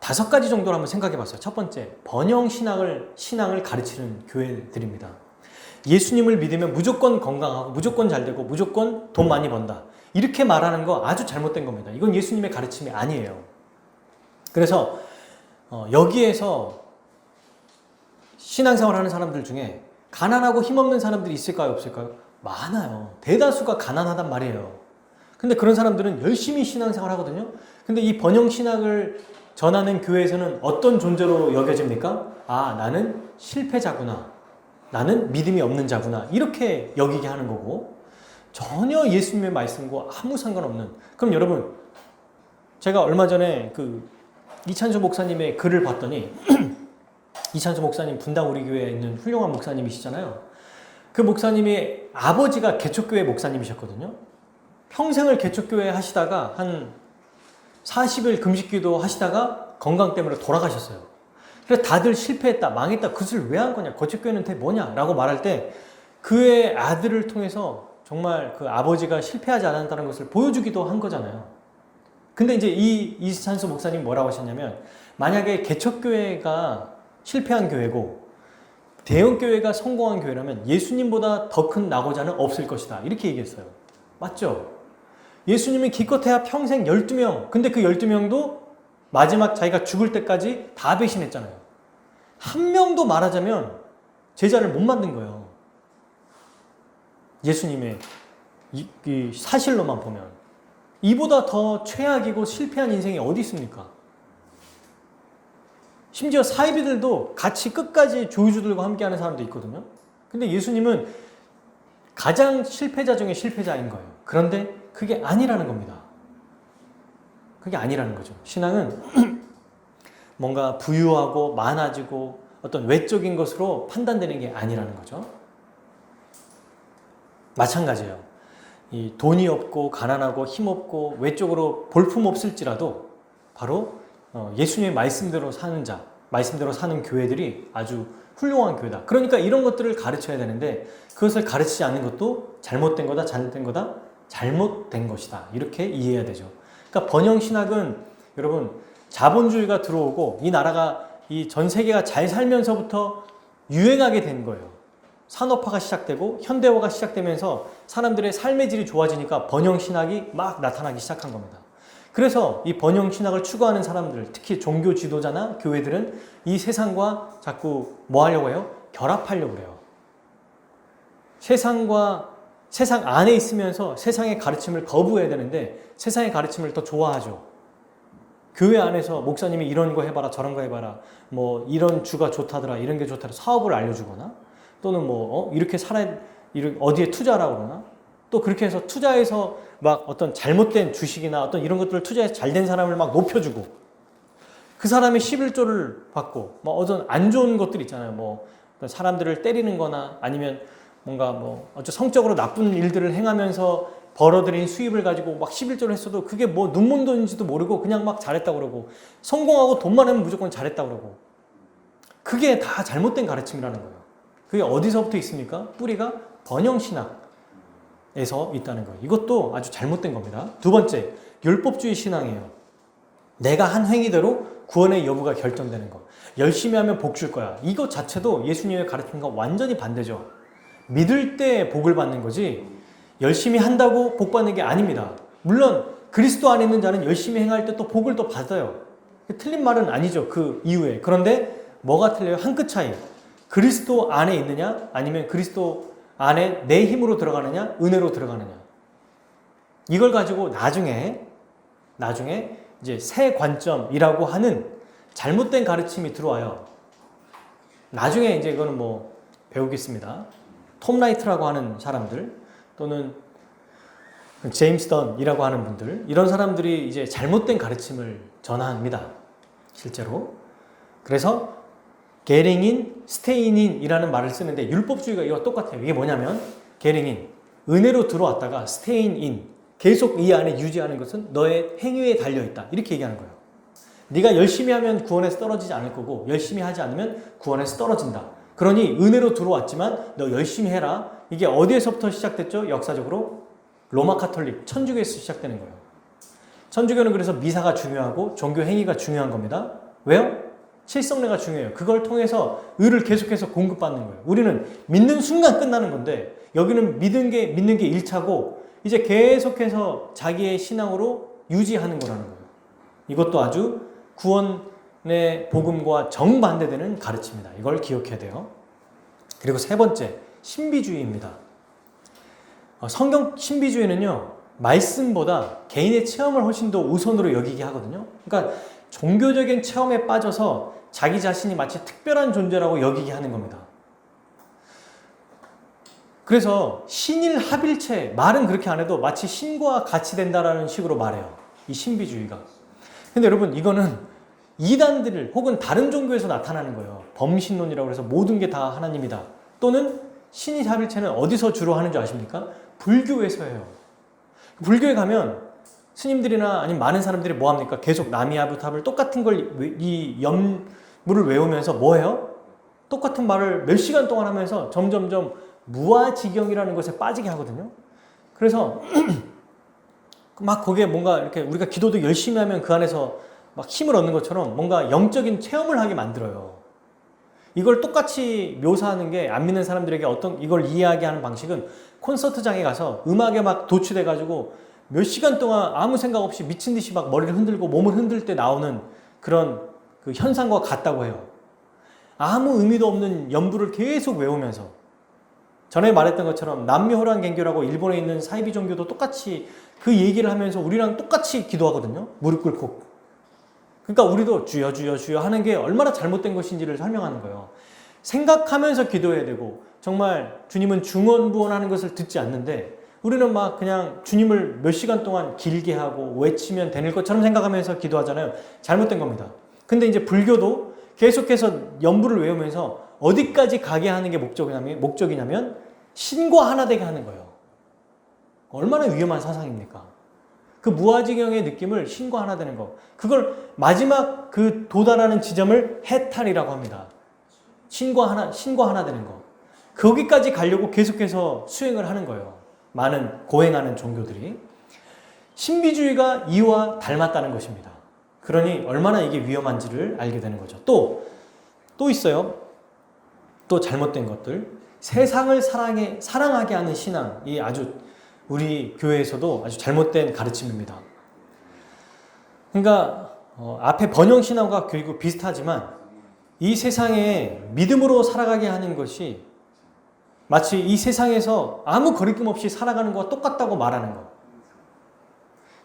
5가지 정도를 한번 생각해 봤어요. 첫 번째, 번영 신앙을 가르치는 교회들입니다. 예수님을 믿으면 무조건 건강하고 무조건 잘 되고 무조건 돈 많이 번다. 이렇게 말하는 거 아주 잘못된 겁니다. 이건 예수님의 가르침이 아니에요. 그래서 여기에서 신앙생활 하는 사람들 중에 가난하고 힘없는 사람들이 있을까요? 없을까요? 많아요. 대다수가 가난하단 말이에요. 근데 그런 사람들은 열심히 신앙생활 하거든요. 근데 이 번영신학을 전하는 교회에서는 어떤 존재로 여겨집니까? 나는 실패자구나. 나는 믿음이 없는 자구나. 이렇게 여기게 하는 거고 전혀 예수님의 말씀과 아무 상관없는. 그럼 여러분, 제가 얼마 전에 그 이찬수 목사님의 글을 봤더니 이찬수 목사님 분당 우리 교회에 있는 훌륭한 목사님이시잖아요. 그 목사님이 아버지가 개척교회 목사님이셨거든요. 평생을 개척교회 하시다가 한 40일 금식기도 하시다가 건강 때문에 돌아가셨어요. 그래서 다들 실패했다, 망했다, 그것을 왜 한 거냐, 개척교회는 대체 뭐냐 라고 말할 때 그의 아들을 통해서 정말 그 아버지가 실패하지 않았다는 것을 보여주기도 한 거잖아요. 근데 이제 이찬수 목사님 뭐라고 하셨냐면, 만약에 개척교회가 실패한 교회고 대형교회가 성공한 교회라면 예수님보다 더 큰 낙오자는 없을 것이다. 이렇게 얘기했어요. 맞죠? 예수님이 기껏해야 평생 12명, 근데 그 12명도 마지막 자기가 죽을 때까지 다 배신했잖아요. 한 명도 말하자면 제자를 못 만든 거예요. 예수님의 이 사실로만 보면. 이보다 더 최악이고 실패한 인생이 어디 있습니까? 심지어 사이비들도 같이 끝까지 조유주들과 함께하는 사람도 있거든요. 근데 예수님은 가장 실패자 중에 실패자인 거예요. 그런데 그게 아니라는 겁니다. 그게 아니라는 거죠. 신앙은 뭔가 부유하고 많아지고 어떤 외적인 것으로 판단되는 게 아니라는 거죠. 마찬가지예요. 이 돈이 없고 가난하고 힘없고 외적으로 볼품 없을지라도 바로 예수님의 말씀대로 사는 자, 말씀대로 사는 교회들이 아주 훌륭한 교회다. 그러니까 이런 것들을 가르쳐야 되는데 그것을 가르치지 않는 것도 잘못된 거다, 잘못된 거다, 잘못된 것이다. 이렇게 이해해야 되죠. 그러니까 번영신학은 여러분 자본주의가 들어오고 이 나라가 이 전 세계가 잘 살면서부터 유행하게 된 거예요. 산업화가 시작되고 현대화가 시작되면서 사람들의 삶의 질이 좋아지니까 번영신학이 막 나타나기 시작한 겁니다. 그래서 이 번영신학을 추구하는 사람들, 특히 종교 지도자나 교회들은 이 세상과 자꾸 뭐 하려고 해요? 결합하려고 해요. 세상 안에 있으면서 세상의 가르침을 거부해야 되는데 세상의 가르침을 더 좋아하죠. 교회 안에서 목사님이 이런 거 해봐라, 저런 거 해봐라, 뭐 이런 주가 좋다더라, 이런 게 좋다더라, 사업을 알려주거나 또는 뭐 이렇게 살아야, 어디에 투자라고 그러나 또 그렇게 해서 투자해서 막 어떤 잘못된 주식이나 어떤 이런 것들을 투자해서 잘된 사람을 막 높여주고 그 사람이 11조를 받고 뭐 어떤 안 좋은 것들 있잖아요. 뭐 사람들을 때리는 거나 아니면 뭔가 뭐 어쩌 성적으로 나쁜 일들을 행하면서 벌어들인 수입을 가지고 막 11조를 했어도 그게 뭐 눈먼 돈인지도 모르고 그냥 막 잘했다고 그러고 성공하고 돈 많으면 무조건 잘했다고 그러고 그게 다 잘못된 가르침이라는 거예요. 그게 어디서부터 있습니까? 뿌리가 번영신학에서 있다는 거예요. 이것도 아주 잘못된 겁니다. 두 번째, 율법주의 신앙이에요. 내가 한 행위대로 구원의 여부가 결정되는 거. 열심히 하면 복 줄 거야. 이것 자체도 예수님의 가르침과 완전히 반대죠. 믿을 때 복을 받는 거지 열심히 한다고 복 받는 게 아닙니다. 물론 그리스도 안에 있는 자는 열심히 행할 때 또 복을 또 받아요. 틀린 말은 아니죠. 그 이후에. 그런데 뭐가 틀려요? 한 끗 차이. 그리스도 안에 있느냐 아니면 그리스도 안에 내 힘으로 들어가느냐 은혜로 들어가느냐. 이걸 가지고 나중에 이제 새 관점이라고 하는 잘못된 가르침이 들어와요. 나중에 이제 이거는 뭐 배우겠습니다. 톰 라이트라고 하는 사람들 또는 제임스 던이라고 하는 분들 이런 사람들이 이제 잘못된 가르침을 전합니다. 실제로. 그래서 게링인, 스테인인이라는 말을 쓰는데 율법주의가 이거 똑같아요. 이게 뭐냐면 게링인, 은혜로 들어왔다가 스테인인, 계속 이 안에 유지하는 것은 너의 행위에 달려있다. 이렇게 얘기하는 거예요. 네가 열심히 하면 구원에서 떨어지지 않을 거고 열심히 하지 않으면 구원에서 떨어진다. 그러니 은혜로 들어왔지만 너 열심히 해라. 이게 어디에서부터 시작됐죠? 역사적으로 로마 카톨릭, 천주교에서 시작되는 거예요. 천주교는 그래서 미사가 중요하고 종교 행위가 중요한 겁니다. 왜요? 칠성례가 중요해요. 그걸 통해서 의를 계속해서 공급받는 거예요. 우리는 믿는 순간 끝나는 건데 여기는 믿는 게 1차고 이제 계속해서 자기의 신앙으로 유지하는 거라는 거예요. 이것도 아주 구원의 복음과 정반대되는 가르침입니다. 이걸 기억해야 돼요. 그리고 세 번째, 신비주의입니다. 성경 신비주의는요, 말씀보다 개인의 체험을 훨씬 더 우선으로 여기게 하거든요. 그러니까 종교적인 체험에 빠져서 자기 자신이 마치 특별한 존재라고 여기게 하는 겁니다. 그래서 신일 합일체, 말은 그렇게 안 해도 마치 신과 같이 된다라는 식으로 말해요. 이 신비주의가. 근데 여러분, 이거는 이단들 혹은 다른 종교에서 나타나는 거예요. 범신론이라고 해서 모든 게 다 하나님이다. 또는 신일 합일체는 어디서 주로 하는 줄 아십니까? 불교에서 해요. 불교에 가면 스님들이나 아니면 많은 사람들이 뭐 합니까? 계속 나미아부탑을 똑같은 걸 이 연물을 외우면서 뭐 해요? 똑같은 말을 몇 시간 동안 하면서 점점점 무아지경이라는 것에 빠지게 하거든요. 그래서 막 거기에 뭔가 이렇게 우리가 기도도 열심히 하면 그 안에서 막 힘을 얻는 것처럼 뭔가 영적인 체험을 하게 만들어요. 이걸 똑같이 묘사하는 게 안 믿는 사람들에게 어떤 이걸 이해하게 하는 방식은 콘서트장에 가서 음악에 막 도취돼가지고 몇 시간 동안 아무 생각 없이 미친 듯이 막 머리를 흔들고 몸을 흔들 때 나오는 그런 그 현상과 같다고 해요. 아무 의미도 없는 연부를 계속 외우면서 전에 말했던 것처럼 남묘호란갱교라고 일본에 있는 사이비 종교도 똑같이 그 얘기를 하면서 우리랑 똑같이 기도하거든요. 무릎 꿇고. 그러니까 우리도 주여 주여 주여 하는 게 얼마나 잘못된 것인지를 설명하는 거예요. 생각하면서 기도해야 되고 정말 주님은 중언부언하는 것을 듣지 않는데 우리는 막 그냥 주님을 몇 시간 동안 길게 하고 외치면 되는 것처럼 생각하면서 기도하잖아요. 잘못된 겁니다. 근데 이제 불교도 계속해서 연부를 외우면서 어디까지 가게 하는 게 목적이냐면 신과 하나 되게 하는 거예요. 얼마나 위험한 사상입니까? 그 무아지경의 느낌을 신과 하나 되는 거. 그걸 마지막 그 도달하는 지점을 해탈이라고 합니다. 신과 하나 되는 거. 거기까지 가려고 계속해서 수행을 하는 거예요. 많은 고행하는 종교들이. 신비주의가 이와 닮았다는 것입니다. 그러니 얼마나 이게 위험한지를 알게 되는 거죠. 또 있어요. 또 잘못된 것들. 세상을 사랑하게 하는 신앙이 아주 우리 교회에서도 아주 잘못된 가르침입니다. 그러니까 앞에 번영신앙과 결국 비슷하지만 이 세상에 믿음으로 살아가게 하는 것이 마치 이 세상에서 아무 거리낌 없이 살아가는 것과 똑같다고 말하는 것.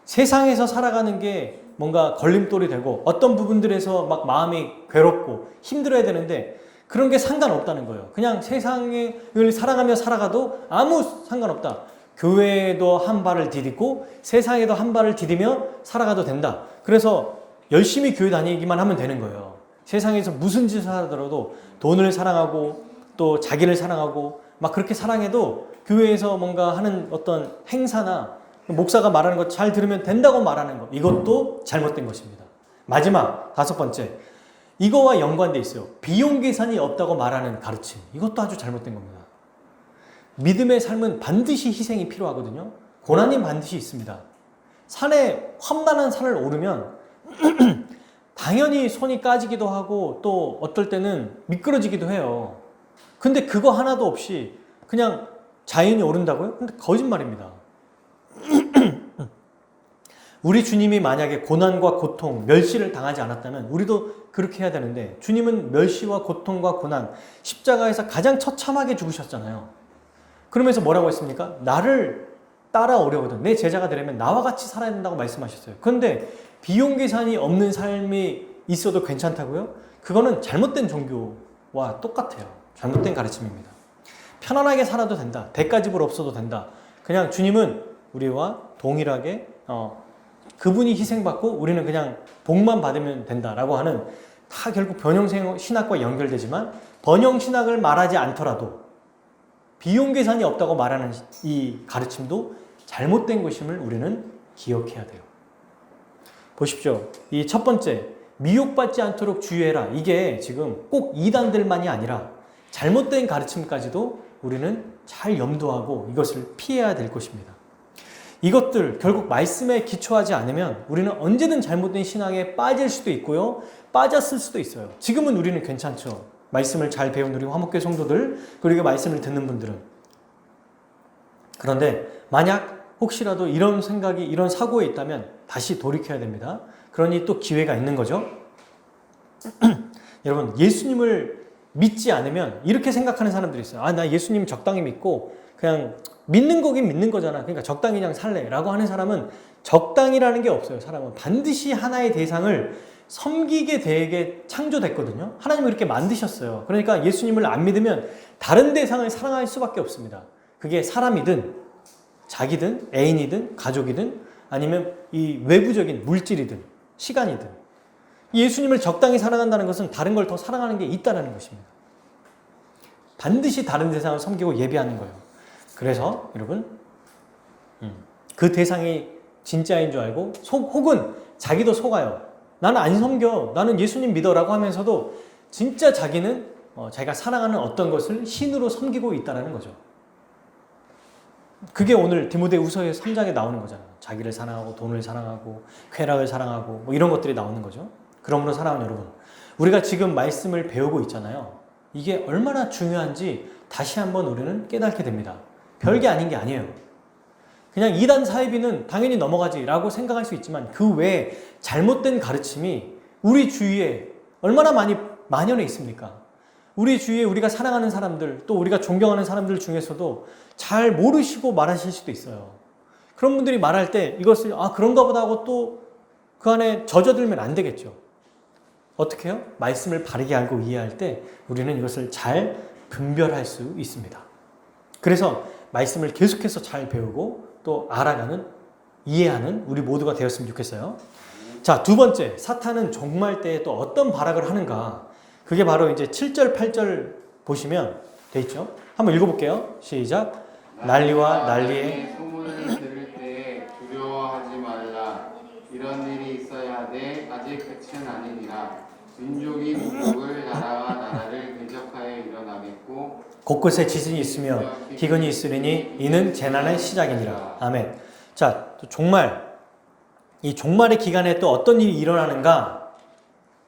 세상에서 살아가는 게 뭔가 걸림돌이 되고 어떤 부분들에서 막 마음이 괴롭고 힘들어야 되는데 그런 게 상관없다는 거예요. 그냥 세상을 사랑하며 살아가도 아무 상관없다. 교회에도 한 발을 디디고 세상에도 한 발을 디디며 살아가도 된다. 그래서 열심히 교회 다니기만 하면 되는 거예요. 세상에서 무슨 짓을 하더라도 돈을 사랑하고 또 자기를 사랑하고 막 그렇게 사랑해도 교회에서 뭔가 하는 어떤 행사나 목사가 말하는 것 잘 들으면 된다고 말하는 것, 이것도 잘못된 것입니다. 마지막 5번째, 이거와 연관돼 있어요. 비용 계산이 없다고 말하는 가르침, 이것도 아주 잘못된 겁니다. 믿음의 삶은 반드시 희생이 필요하거든요. 고난이 반드시 있습니다. 산에 험난한 산을 오르면 당연히 손이 까지기도 하고 또 어떨 때는 미끄러지기도 해요. 근데 그거 하나도 없이 그냥 자연히 오른다고요? 근데 거짓말입니다. 우리 주님이 만약에 고난과 고통, 멸시를 당하지 않았다면 우리도 그렇게 해야 되는데, 주님은 멸시와 고통과 고난, 십자가에서 가장 처참하게 죽으셨잖아요. 그러면서 뭐라고 했습니까? 나를 따라오려거든, 내 제자가 되려면 나와 같이 살아야 된다고 말씀하셨어요. 그런데 비용 계산이 없는 삶이 있어도 괜찮다고요? 그거는 잘못된 종교와 똑같아요. 잘못된 가르침입니다. 편안하게 살아도 된다. 대가지불 없어도 된다. 그냥 주님은 우리와 동일하게 그분이 희생받고 우리는 그냥 복만 받으면 된다라고 하는, 다 결국 번영신학과 연결되지만 번영신학을 말하지 않더라도 비용 계산이 없다고 말하는 이 가르침도 잘못된 것임을 우리는 기억해야 돼요. 보십시오. 이 첫 번째, 미혹받지 않도록 주의해라. 이게 지금 꼭 이단들만이 아니라 잘못된 가르침까지도 우리는 잘 염두하고 이것을 피해야 될 것입니다. 이것들 결국 말씀에 기초하지 않으면 우리는 언제든 잘못된 신앙에 빠질 수도 있고요, 빠졌을 수도 있어요. 지금은 우리는 괜찮죠. 말씀을 잘 배운 우리 화목교 성도들, 그리고 말씀을 듣는 분들은. 그런데 만약 혹시라도 이런 생각이, 이런 사고에 있다면 다시 돌이켜야 됩니다. 그러니 또 기회가 있는 거죠. 여러분, 예수님을 믿지 않으면 이렇게 생각하는 사람들이 있어요. 아, 나 예수님 적당히 믿고 그냥 믿는 거긴 믿는 거잖아, 그러니까 적당히 그냥 살래 라고 하는 사람은, 적당이라는 게 없어요. 사람은 반드시 하나의 대상을 섬기게 되게 창조됐거든요. 하나님은 이렇게 만드셨어요. 그러니까 예수님을 안 믿으면 다른 대상을 사랑할 수밖에 없습니다. 그게 사람이든 자기든 애인이든 가족이든 아니면 이 외부적인 물질이든 시간이든, 예수님을 적당히 사랑한다는 것은 다른 걸 더 사랑하는 게 있다는 것입니다. 반드시 다른 대상을 섬기고 예배하는 거예요. 그래서 여러분, 그 대상이 진짜인 줄 알고 혹은 자기도 속아요. 나는 안 섬겨, 나는 예수님 믿어 라고 하면서도 진짜 자기는 자기가 사랑하는 어떤 것을 신으로 섬기고 있다는 거죠. 그게 오늘 디모데후서 3장에 나오는 거잖아요. 자기를 사랑하고 돈을 사랑하고 쾌락을 사랑하고 뭐 이런 것들이 나오는 거죠. 그러므로 사랑하는 여러분, 우리가 지금 말씀을 배우고 있잖아요. 이게 얼마나 중요한지 다시 한번 우리는 깨닫게 됩니다. 별게 아닌 게 아니에요. 그냥 이단 사이비는 당연히 넘어가지 라고 생각할 수 있지만 그 외에 잘못된 가르침이 우리 주위에 얼마나 많이 만연해 있습니까? 우리 주위에 우리가 사랑하는 사람들, 또 우리가 존경하는 사람들 중에서도 잘 모르시고 말하실 수도 있어요. 그런 분들이 말할 때 이것을 그런가 보다 하고 또 그 안에 젖어들면 안 되겠죠. 어떻게 해요? 말씀을 바르게 알고 이해할 때 우리는 이것을 잘 분별할 수 있습니다. 그래서 말씀을 계속해서 잘 배우고 또 알아가는, 이해하는 우리 모두가 되었으면 좋겠어요. 자, 두 번째, 사탄은 종말 때에 또 어떤 발악을 하는가. 그게 바로 이제 7절, 8절 보시면 돼 있죠. 한번 읽어볼게요. 시작. 난리와 난리에 소문을 들을 때에 두려워하지 말라. 이런 일이 있어야 하되 아직 끝은 아니니라. 민족이 민족을, 나라와 나라를 대적하여 일어나겠고 곳곳에 지진이 있으며 기근이 있으리니 이는 재난의 시작이니라. 아멘. 자, 또 종말. 이 종말의 기간에 또 어떤 일이 일어나는가?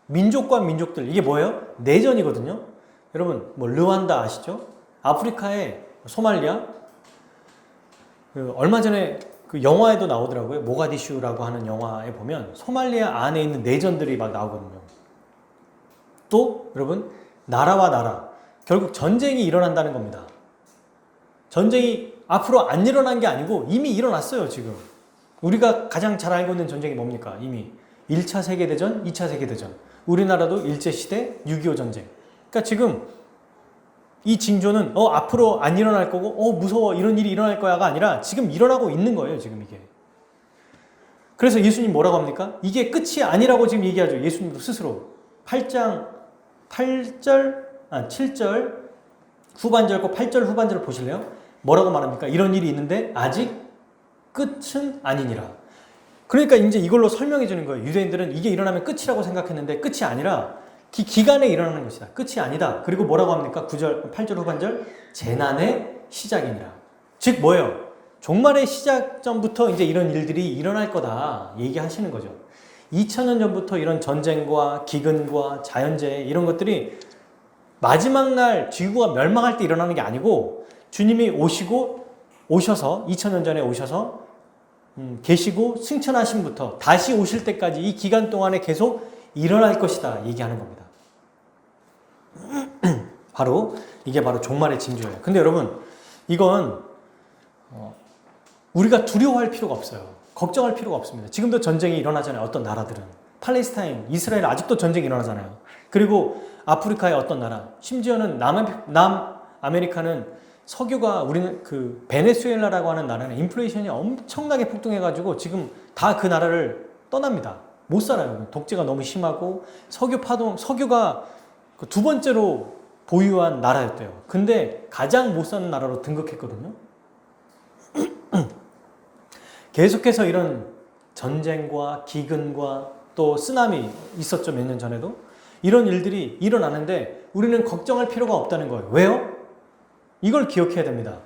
민족과 민족들, 이게 뭐예요? 내전이거든요. 여러분, 뭐 르완다 아시죠? 아프리카의 소말리아. 얼마 전에 그 영화에도 나오더라고요. 모가디슈라고 하는 영화에 보면 소말리아 안에 있는 내전들이 막 나오거든요. 또 여러분, 나라와 나라, 결국 전쟁이 일어난다는 겁니다. 전쟁이 앞으로 안 일어난 게 아니고 이미 일어났어요. 지금 우리가 가장 잘 알고 있는 전쟁이 뭡니까? 이미 1차 세계대전, 2차 세계대전, 우리나라도 일제시대 6.25 전쟁. 그러니까 지금 이 징조는 앞으로 안 일어날 거고 무서워 이런 일이 일어날 거야가 아니라 지금 일어나고 있는 거예요. 지금 이게. 그래서 예수님 뭐라고 합니까? 이게 끝이 아니라고 지금 얘기하죠. 예수님도 스스로 7절 후반절과 8절 후반절을 보실래요? 뭐라고 말합니까? 이런 일이 있는데 아직 끝은 아니니라. 그러니까 이제 이걸로 설명해 주는 거예요. 유대인들은 이게 일어나면 끝이라고 생각했는데 끝이 아니라 기간에 일어나는 것이다. 끝이 아니다. 그리고 뭐라고 합니까? 8절 후반절 재난의 시작이니라. 즉 뭐예요? 종말의 시작전부터 이제 이런 일들이 일어날 거다 얘기하시는 거죠. 2000년 전부터 이런 전쟁과 기근과 자연재해 이런 것들이 마지막 날 지구가 멸망할 때 일어나는 게 아니고 주님이 오셔서 2000년 전에 오셔서 계시고 승천하심부터 다시 오실 때까지 이 기간 동안에 계속 일어날 것이다 얘기하는 겁니다. 이게 바로 종말의 징조예요. 근데 여러분 이건 우리가 두려워할 필요가 없어요. 걱정할 필요가 없습니다. 지금도 전쟁이 일어나잖아요. 어떤 나라들은. 팔레스타인, 이스라엘 아직도 전쟁이 일어나잖아요. 그리고 아프리카의 어떤 나라, 심지어는 남아메리카는 석유가 우리는 그 베네수엘라라고 하는 나라는 인플레이션이 엄청나게 폭등해가지고 지금 다 그 나라를 떠납니다. 못 살아요. 독재가 너무 심하고 석유가 두 번째로 보유한 나라였대요. 근데 가장 못 사는 나라로 등극했거든요. 계속해서 이런 전쟁과 기근과 또 쓰나미 있었죠. 몇 년 전에도. 이런 일들이 일어나는데 우리는 걱정할 필요가 없다는 거예요. 왜요? 이걸 기억해야 됩니다.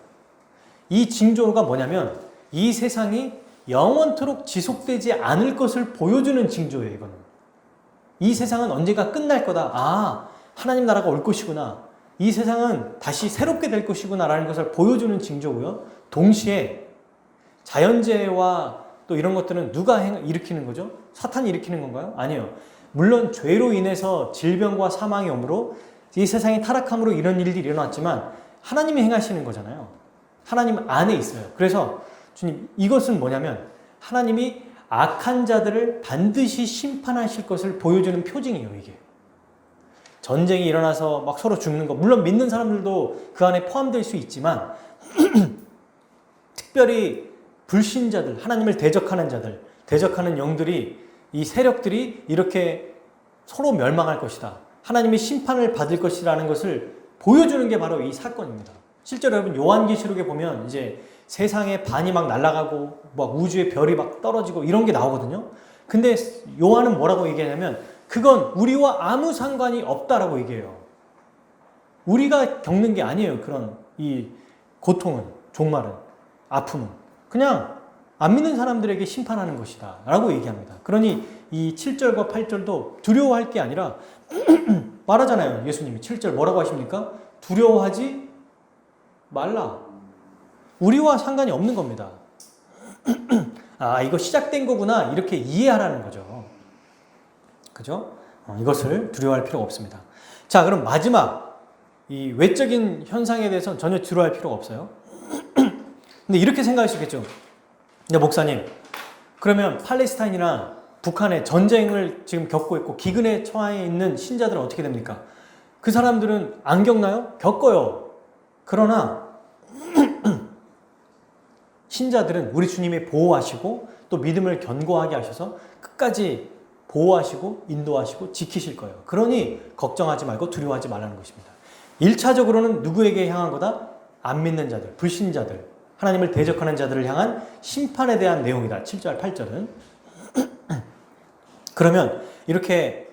이 징조가 뭐냐면 이 세상이 영원토록 지속되지 않을 것을 보여주는 징조예요. 이거는. 이 세상은 언젠가 끝날 거다. 하나님 나라가 올 것이구나. 이 세상은 다시 새롭게 될 것이구나 라는 것을 보여주는 징조고요. 동시에 자연재해와 또 이런 것들은 누가 일으키는 거죠? 사탄이 일으키는 건가요? 아니에요. 물론 죄로 인해서 질병과 사망이 오므로 이 세상이 타락함으로 이런 일들이 일어났지만 하나님이 행하시는 거잖아요. 하나님 안에 있어요. 그래서 주님 이것은 뭐냐면 하나님이 악한 자들을 반드시 심판하실 것을 보여주는 표징이에요. 이게. 전쟁이 일어나서 막 서로 죽는 거 물론 믿는 사람들도 그 안에 포함될 수 있지만 특별히 불신자들, 하나님을 대적하는 자들, 대적하는 영들이 이 세력들이 이렇게 서로 멸망할 것이다. 하나님의 심판을 받을 것이라는 것을 보여주는 게 바로 이 사건입니다. 실제로 여러분 요한계시록에 보면 이제 세상의 반이 막 날아가고 막 우주의 별이 막 떨어지고 이런 게 나오거든요. 근데 요한은 뭐라고 얘기하냐면 그건 우리와 아무 상관이 없다라고 얘기해요. 우리가 겪는 게 아니에요. 그런 이 고통은, 종말은, 아픔은. 그냥 안 믿는 사람들에게 심판하는 것이다 라고 얘기합니다. 그러니 이 7절과 8절도 두려워할 게 아니라 말하잖아요. 예수님이 7절 뭐라고 하십니까? 두려워하지 말라. 우리와 상관이 없는 겁니다. 이거 시작된 거구나 이렇게 이해하라는 거죠. 그죠? 이것을 두려워할 필요가 없습니다. 자, 그럼 마지막 이 외적인 현상에 대해서는 전혀 두려워할 필요가 없어요. 근데 이렇게 생각할 수 있겠죠. 근데 목사님, 그러면 팔레스타인이나 북한의 전쟁을 지금 겪고 있고 기근에 처해 있는 신자들은 어떻게 됩니까? 그 사람들은 안 겪나요? 겪어요. 그러나 신자들은 우리 주님이 보호하시고 또 믿음을 견고하게 하셔서 끝까지 보호하시고 인도하시고 지키실 거예요. 그러니 걱정하지 말고 두려워하지 말라는 것입니다. 1차적으로는 누구에게 향한 거다? 안 믿는 자들, 불신자들, 하나님을 대적하는 자들을 향한 심판에 대한 내용이다. 7절, 8절은. 그러면 이렇게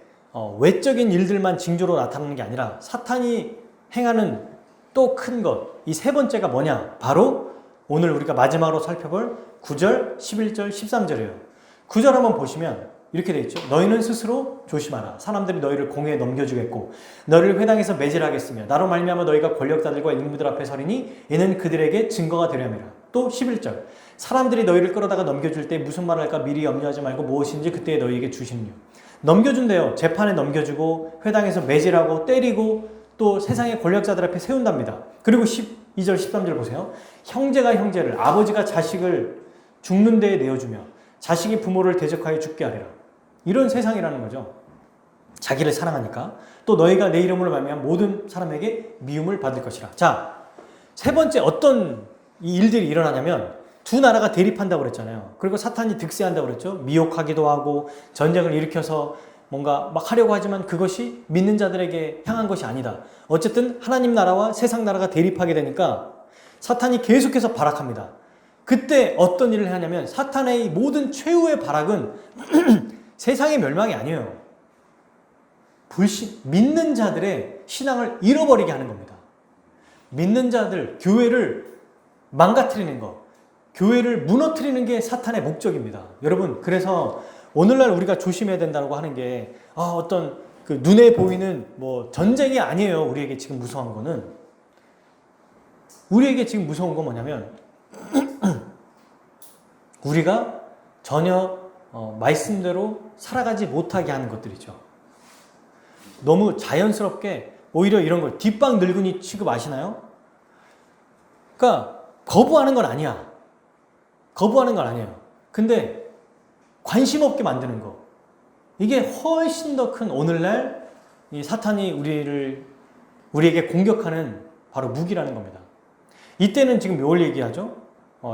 외적인 일들만 징조로 나타나는 게 아니라 사탄이 행하는 또 큰 것, 이 세 번째가 뭐냐? 바로 오늘 우리가 마지막으로 살펴볼 9절, 11절, 13절이에요. 9절 한번 보시면 이렇게 되어 있죠. 너희는 스스로 조심하라. 사람들이 너희를 공회에 넘겨주겠고 너희를 회당에서 매질하겠으며 나로 말미암아 너희가 권력자들과 인무들 앞에 서리니 이는 그들에게 증거가 되려니라. 또 11절 사람들이 너희를 끌어다가 넘겨줄 때 무슨 말을 할까 미리 염려하지 말고 무엇인지 그때에 너희에게 주시느뇨. 넘겨준대요. 재판에 넘겨주고 회당에서 매질하고 때리고 또 세상의 권력자들 앞에 세운답니다. 그리고 12절 13절 보세요. 형제가 형제를 아버지가 자식을 죽는 데에 내어주며 자식이 부모를 대적하여 죽게 하리라. 이런 세상이라는 거죠. 자기를 사랑하니까. 또 너희가 내 이름으로 말미암아 모든 사람에게 미움을 받을 것이라. 자, 세 번째 어떤 이 일들이 일어나냐면 두 나라가 대립한다고 그랬잖아요. 그리고 사탄이 득세한다고 그랬죠. 미혹하기도 하고 전쟁을 일으켜서 뭔가 막 하려고 하지만 그것이 믿는 자들에게 향한 것이 아니다. 어쨌든 하나님 나라와 세상 나라가 대립하게 되니까 사탄이 계속해서 발악합니다. 그때 어떤 일을 하냐면 사탄의 모든 최후의 발악은 세상의 멸망이 아니에요. 믿는 자들의 신앙을 잃어버리게 하는 겁니다. 믿는 자들, 교회를 망가뜨리는 것, 교회를 무너뜨리는 게 사탄의 목적입니다. 여러분, 그래서 오늘날 우리가 조심해야 된다고 하는 게 어떤 그 눈에 보이는 뭐 전쟁이 아니에요. 우리에게 지금 무서운 거는. 우리에게 지금 무서운 건 뭐냐면 우리가 전혀 말씀대로 살아가지 못하게 하는 것들이죠. 너무 자연스럽게 오히려 이런 걸 뒷방 늙은이 취급 아시나요? 그러니까 거부하는 건 아니야. 거부하는 건 아니에요. 근데 관심 없게 만드는 거. 이게 훨씬 더 큰 오늘날 이 사탄이 우리에게 공격하는 바로 무기라는 겁니다. 이때는 지금 뭘 얘기하죠?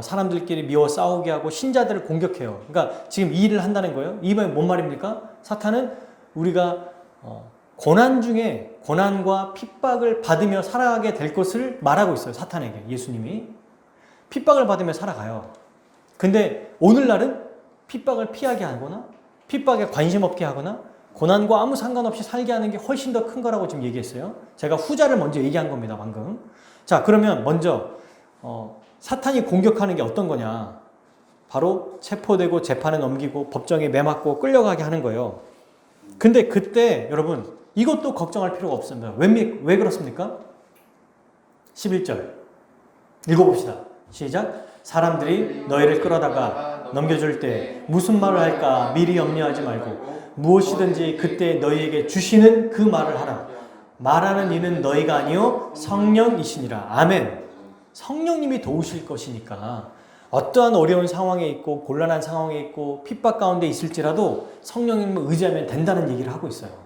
사람들끼리 미워 싸우게 하고 신자들을 공격해요. 그러니까 지금 이 일을 한다는 거예요. 이게 뭔 말입니까? 사탄은 우리가 고난 중에 고난과 핍박을 받으며 살아가게 될 것을 말하고 있어요. 사탄에게 예수님이 핍박을 받으며 살아가요. 근데 오늘날은 핍박을 피하게 하거나 핍박에 관심 없게 하거나 고난과 아무 상관없이 살게 하는 게 훨씬 더 큰 거라고 지금 얘기했어요. 제가 후자를 먼저 얘기한 겁니다. 방금. 자, 그러면 먼저 사탄이 공격하는 게 어떤 거냐? 바로 체포되고 재판에 넘기고 법정에 매맞고 끌려가게 하는 거예요. 근데 그때 여러분 이것도 걱정할 필요가 없습니다. 왜 그렇습니까? 11절 읽어봅시다. 시작. 사람들이 너희를 끌어다가 넘겨줄 때 무슨 말을 할까 미리 염려하지 말고 무엇이든지 그때 너희에게 주시는 그 말을 하라. 말하는 이는 너희가 아니요 성령이시니라. 아멘. 성령님이 도우실 것이니까 어떠한 어려운 상황에 있고 곤란한 상황에 있고 핍박 가운데 있을지라도 성령님을 의지하면 된다는 얘기를 하고 있어요.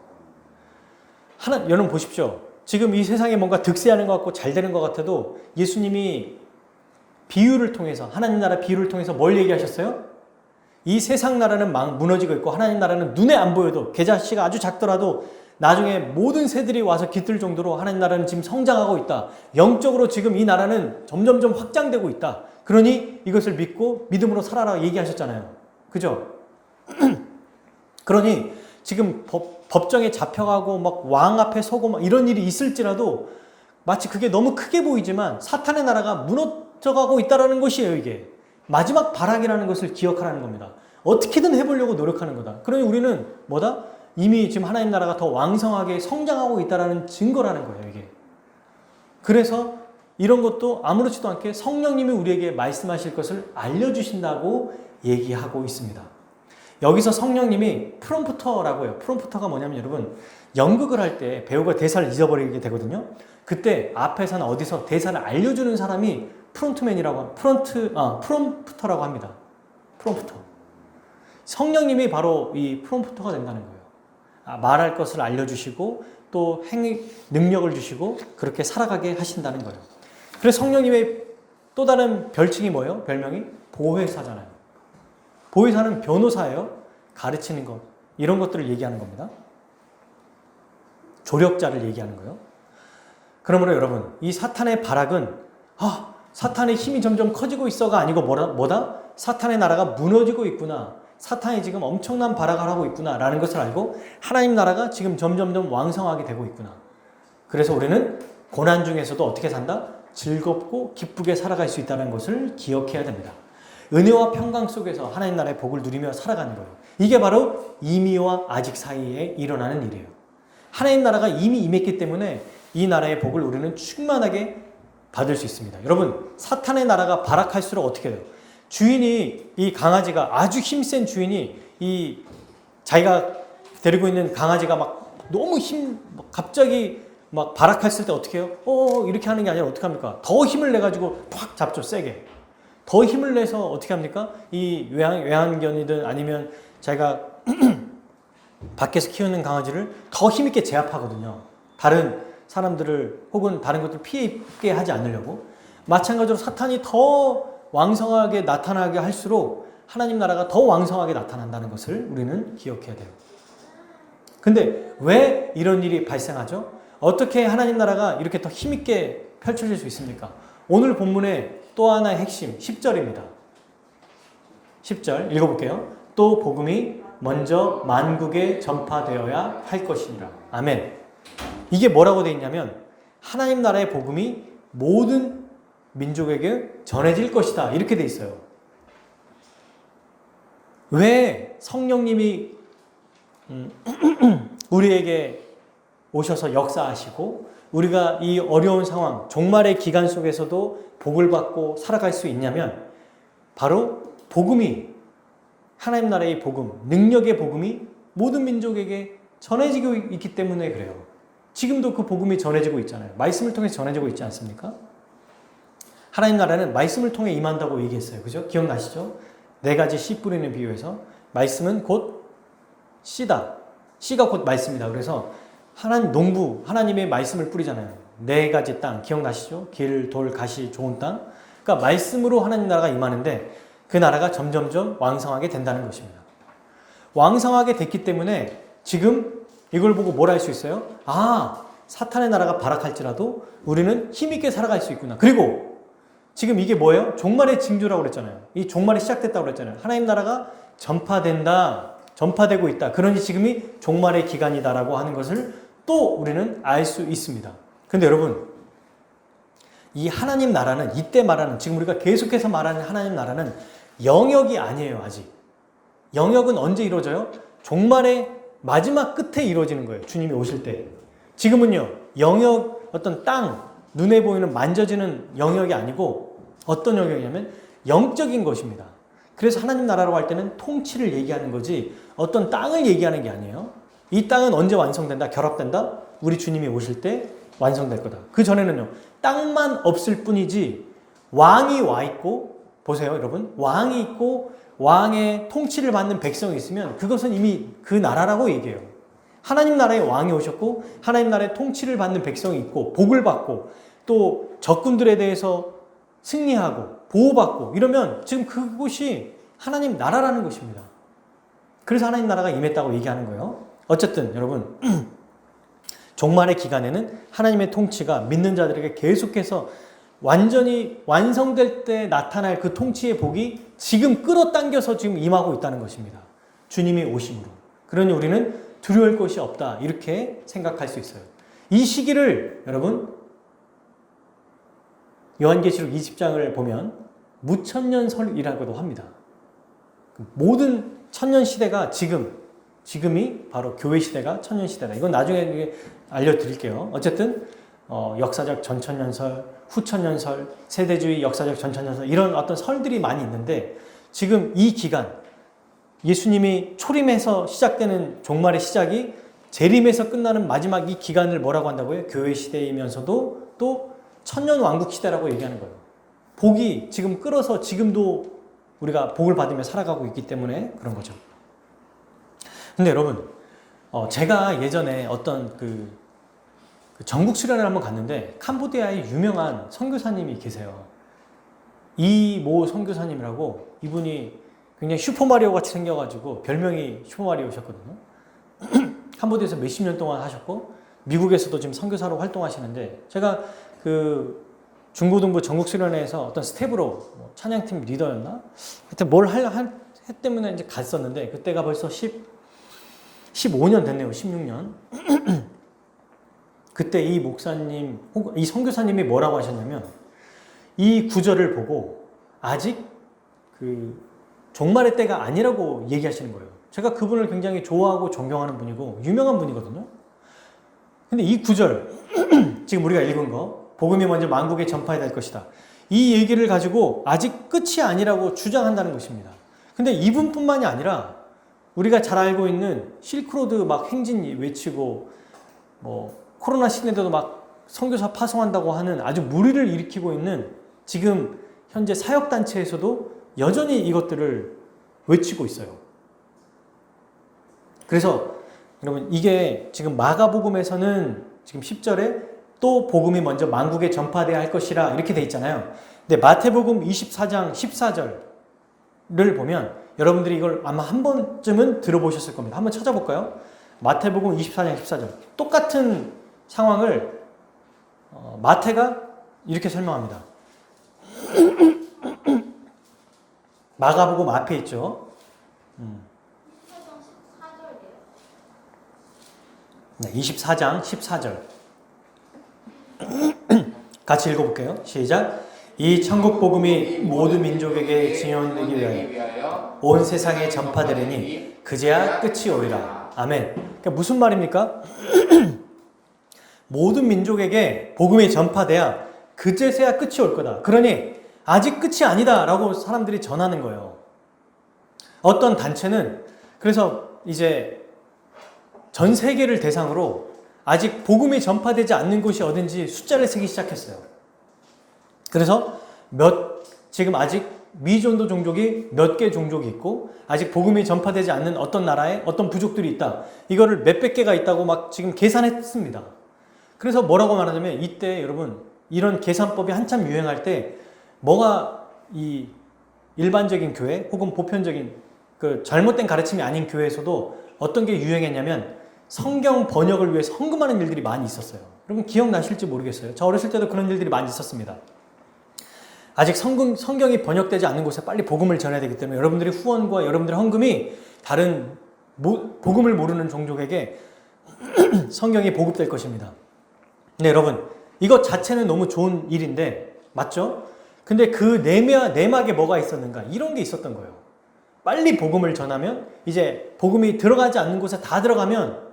여러분 보십시오. 지금 이 세상에 뭔가 득세하는 것 같고 잘 되는 것 같아도 예수님이 비유를 통해서 하나님 나라 비유를 통해서 뭘 얘기하셨어요? 이 세상 나라는 무너지고 있고 하나님 나라는 눈에 안 보여도 계자씨가 아주 작더라도 나중에 모든 새들이 와서 깃들 정도로 하나님 나라는 지금 성장하고 있다. 영적으로 지금 이 나라는 점점점 확장되고 있다. 그러니 이것을 믿고 믿음으로 살아라 얘기하셨잖아요. 그죠? 그러니 지금 법정에 잡혀가고 막 왕 앞에 서고 막 이런 일이 있을지라도 마치 그게 너무 크게 보이지만 사탄의 나라가 무너져가고 있다는 것이에요. 이게 마지막 발악이라는 것을 기억하라는 겁니다. 어떻게든 해보려고 노력하는 거다. 그러니 우리는 뭐다? 이미 지금 하나님 나라가 더 왕성하게 성장하고 있다는 증거라는 거예요. 이게. 그래서 이런 것도 아무렇지도 않게 성령님이 우리에게 말씀하실 것을 알려주신다고 얘기하고 있습니다. 여기서 성령님이 프롬프터라고 해요. 프롬프터가 뭐냐면 여러분 연극을 할 때 배우가 대사를 잊어버리게 되거든요. 그때 앞에서나 어디서 대사를 알려주는 사람이 프롬프터라고 합니다. 프롬프터. 성령님이 바로 이 프롬프터가 된다는 거예요. 말할 것을 알려주시고 또 행위 능력을 주시고 그렇게 살아가게 하신다는 거예요. 그래서 성령님의 또 다른 별칭이 뭐예요? 별명이 보혜사잖아요. 보혜사는 변호사예요. 가르치는 것 이런 것들을 얘기하는 겁니다. 조력자를 얘기하는 거예요. 그러므로 여러분 이 사탄의 발악은 사탄의 힘이 점점 커지고 있어가 아니고 뭐다? 사탄의 나라가 무너지고 있구나. 사탄이 지금 엄청난 발악을 하고 있구나 라는 것을 알고 하나님 나라가 지금 점점점 왕성하게 되고 있구나. 그래서 우리는 고난 중에서도 어떻게 산다? 즐겁고 기쁘게 살아갈 수 있다는 것을 기억해야 됩니다. 은혜와 평강 속에서 하나님 나라의 복을 누리며 살아가는 거예요. 이게 바로 이미와 아직 사이에 일어나는 일이에요. 하나님 나라가 이미 임했기 때문에 이 나라의 복을 우리는 충만하게 받을 수 있습니다. 여러분 사탄의 나라가 발악할수록 어떻게 돼요? 주인이 이 강아지가 아주 힘센 주인이 이 자기가 데리고 있는 강아지가 막 너무 갑자기 막 발악했을 때 어떻게 해요? 이렇게 하는 게 아니라 어떻게 합니까? 더 힘을 내가지고 팍 잡죠, 세게. 더 힘을 내서 어떻게 합니까? 이 외환견이든 아니면 자기가 밖에서 키우는 강아지를 더 힘있게 제압하거든요. 다른 사람들을 혹은 다른 것들을 피해 하지 않으려고. 마찬가지로 사탄이 더 왕성하게 나타나게 할수록 하나님 나라가 더 왕성하게 나타난다는 것을 우리는 기억해야 돼요. 근데 왜 이런 일이 발생하죠? 어떻게 하나님 나라가 이렇게 더 힘있게 펼쳐질 수 있습니까? 오늘 본문의 또 하나의 핵심 10절입니다. 10절 읽어볼게요. 또 복음이 먼저 만국에 전파되어야 할 것이니라. 아멘. 이게 뭐라고 되어 있냐면 하나님 나라의 복음이 모든 민족에게 전해질 것이다. 이렇게 되어 있어요. 왜 성령님이 우리에게 오셔서 역사하시고 우리가 이 어려운 상황, 종말의 기간 속에서도 복을 받고 살아갈 수 있냐면 바로 복음이, 하나님 나라의 복음, 능력의 복음이 모든 민족에게 전해지고 있기 때문에 그래요. 지금도 그 복음이 전해지고 있잖아요. 말씀을 통해서 전해지고 있지 않습니까? 하나님 나라는 말씀을 통해 임한다고 얘기했어요. 그죠? 기억나시죠? 4가지 씨 뿌리는 비유에서 말씀은 곧 씨다. 씨가 곧 말씀이다. 그래서 하나님 농부, 하나님의 말씀을 뿌리잖아요. 4가지 땅 기억나시죠? 길, 돌, 가시, 좋은 땅. 그러니까 말씀으로 하나님 나라가 임하는데 그 나라가 점점점 왕성하게 된다는 것입니다. 왕성하게 됐기 때문에 지금 이걸 보고 뭘 할 수 있어요? 아, 사탄의 나라가 발악할지라도 우리는 힘있게 살아갈 수 있구나. 그리고 지금 이게 뭐예요? 종말의 징조라고 그랬잖아요. 이 종말이 시작됐다고 그랬잖아요. 하나님 나라가 전파된다. 전파되고 있다. 그러니 지금이 종말의 기간이다라고 하는 것을 또 우리는 알 수 있습니다. 근데 여러분, 이 하나님 나라는 이때 말하는, 지금 우리가 계속해서 말하는 하나님 나라는 영역이 아니에요. 아직. 영역은 언제 이루어져요? 종말의 마지막 끝에 이루어지는 거예요. 주님이 오실 때. 지금은요, 영역, 어떤 땅, 눈에 보이는 만져지는 영역이 아니고 어떤 영역이냐면 영적인 것입니다. 그래서 하나님 나라라고 할 때는 통치를 얘기하는 거지 어떤 땅을 얘기하는 게 아니에요. 이 땅은 언제 완성된다? 결합된다? 우리 주님이 오실 때 완성될 거다. 그 전에는요, 땅만 없을 뿐이지 왕이 와 있고, 보세요 여러분, 왕이 있고 왕의 통치를 받는 백성이 있으면 그것은 이미 그 나라라고 얘기해요. 하나님 나라에 왕이 오셨고 하나님 나라의 통치를 받는 백성이 있고 복을 받고 또 적군들에 대해서 승리하고 보호받고 이러면 지금 그곳이 하나님 나라라는 것입니다. 그래서 하나님 나라가 임했다고 얘기하는 거예요. 어쨌든 여러분, 종말의 기간에는 하나님의 통치가 믿는 자들에게 계속해서 완전히 완성될 때 나타날 그 통치의 복이 지금 끌어당겨서 지금 임하고 있다는 것입니다. 주님이 오심으로. 그러니 우리는 두려울 것이 없다. 이렇게 생각할 수 있어요. 이 시기를 여러분, 요한계시록 20장을 보면 무천년설이라고도 합니다. 모든 천년 시대가 지금이 바로 교회 시대가 천년 시대다. 이건 나중에 알려드릴게요. 어쨌든 역사적 전천년설, 후천년설, 세대주의 역사적 전천년설 이런 어떤 설들이 많이 있는데 지금 이 기간 예수님이 초림에서 시작되는 종말의 시작이 재림에서 끝나는 마지막 이 기간을 뭐라고 한다고요? 교회 시대이면서도 또 천년 왕국 시대라고 얘기하는 거예요. 복이 지금 끌어서 지금도 우리가 복을 받으며 살아가고 있기 때문에 그런 거죠. 근데 여러분, 제가 예전에 어떤 그 전국 수련을 한번 갔는데 캄보디아의 유명한 선교사님이 계세요. 이모 선교사님이라고, 이분이 굉장히 슈퍼마리오 같이 생겨가지고 별명이 슈퍼마리오셨거든요. 캄보디아에서 몇십 년 동안 하셨고 미국에서도 지금 선교사로 활동하시는데 제가 그 중고등부 전국수련회에서 어떤 스텝으로 찬양팀 리더였나? 하여튼 뭘 해 때문에 이제 갔었는데 그때가 벌써 15년 됐네요. 16년. 그때 이 목사님, 이 선교사님이 뭐라고 하셨냐면 이 구절을 보고 아직 그 종말의 때가 아니라고 얘기하시는 거예요. 제가 그분을 굉장히 좋아하고 존경하는 분이고 유명한 분이거든요. 근데 이 구절, 지금 우리가 읽은 거, 복음이 먼저 만국에 전파해야 될 것이다. 이 얘기를 가지고 아직 끝이 아니라고 주장한다는 것입니다. 근데 이분뿐만이 아니라 우리가 잘 알고 있는 실크로드 막 행진 외치고 코로나 시대에도 막 선교사 파송한다고 하는 아주 무리를 일으키고 있는 지금 현재 사역단체에서도 여전히 이것들을 외치고 있어요. 그래서 여러분 이게 지금 마가복음에서는 지금 10절에 또 복음이 먼저 만국에 전파되어야 할 것이라 이렇게 돼 있잖아요. 근데 마태복음 24장 14절을 보면 여러분들이 이걸 아마 한 번쯤은 들어보셨을 겁니다. 한번 찾아볼까요? 마태복음 24장 14절. 똑같은 상황을 마태가 이렇게 설명합니다. 마가복음 앞에 있죠. 네, 24장 14절. 같이 읽어볼게요. 시작. 이 천국 복음이 모든 민족에게 증언되기 위하여 온 세상에 전파되리니 그제야 끝이 오리라. 아멘. 그러니까 무슨 말입니까? 모든 민족에게 복음이 전파돼야 그제서야 끝이 올 거다. 그러니 아직 끝이 아니다 라고 사람들이 전하는 거예요. 어떤 단체는 그래서 이제 전 세계를 대상으로 아직 복음이 전파되지 않는 곳이 어딘지 숫자를 세기 시작했어요. 그래서 지금 아직 미전도 종족이 몇 개 종족이 있고 아직 복음이 전파되지 않는 어떤 나라에 어떤 부족들이 있다. 이거를 몇백 개가 있다고 막 지금 계산했습니다. 그래서 뭐라고 말하냐면 이때 여러분 이런 계산법이 한참 유행할 때 뭐가 이 일반적인 교회 혹은 보편적인 그 잘못된 가르침이 아닌 교회에서도 어떤 게 유행했냐면 성경 번역을 위해서 헌금하는 일들이 많이 있었어요. 여러분 기억나실지 모르겠어요. 저 어렸을 때도 그런 일들이 많이 있었습니다. 아직 성경이 번역되지 않는 곳에 빨리 복음을 전해야 되기 때문에 여러분들의 후원과 여러분들의 헌금이 다른 복음을 모르는 종족에게 성경이 보급될 것입니다. 네, 여러분 이것 자체는 너무 좋은 일인데 맞죠? 근데 그 내막에 뭐가 있었는가? 이런 게 있었던 거예요. 빨리 복음을 전하면 이제 복음이 들어가지 않는 곳에 다 들어가면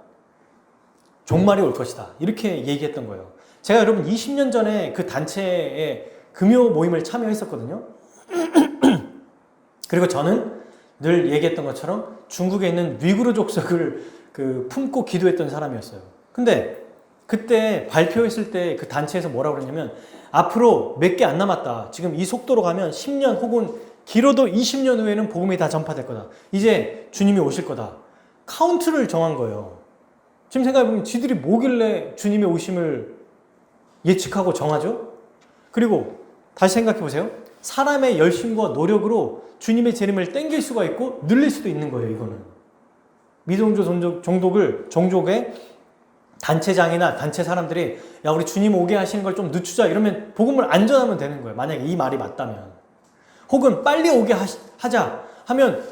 종말이 올 것이다. 이렇게 얘기했던 거예요. 제가 여러분 20년 전에 그 단체의 금요 모임을 참여했었거든요. 그리고 저는 늘 얘기했던 것처럼 중국에 있는 위구르 족속을 품고 기도했던 사람이었어요. 근데 그때 발표했을 때 그 단체에서 뭐라고 그랬냐면 앞으로 몇 개 안 남았다. 지금 이 속도로 가면 10년 혹은 길어도 20년 후에는 복음이 다 전파될 거다. 이제 주님이 오실 거다. 카운트를 정한 거예요. 지금 생각해보면 지들이 뭐길래 주님의 오심을 예측하고 정하죠? 그리고 다시 생각해보세요. 사람의 열심과 노력으로 주님의 재림을 땡길 수가 있고 늘릴 수도 있는 거예요. 이거는 미종족 종족의 단체장이나 단체 사람들이 야 우리 주님 오게 하시는 걸 좀 늦추자 이러면 복음을 안 전하면 되는 거예요. 만약에 이 말이 맞다면. 혹은 빨리 오게 하자 하면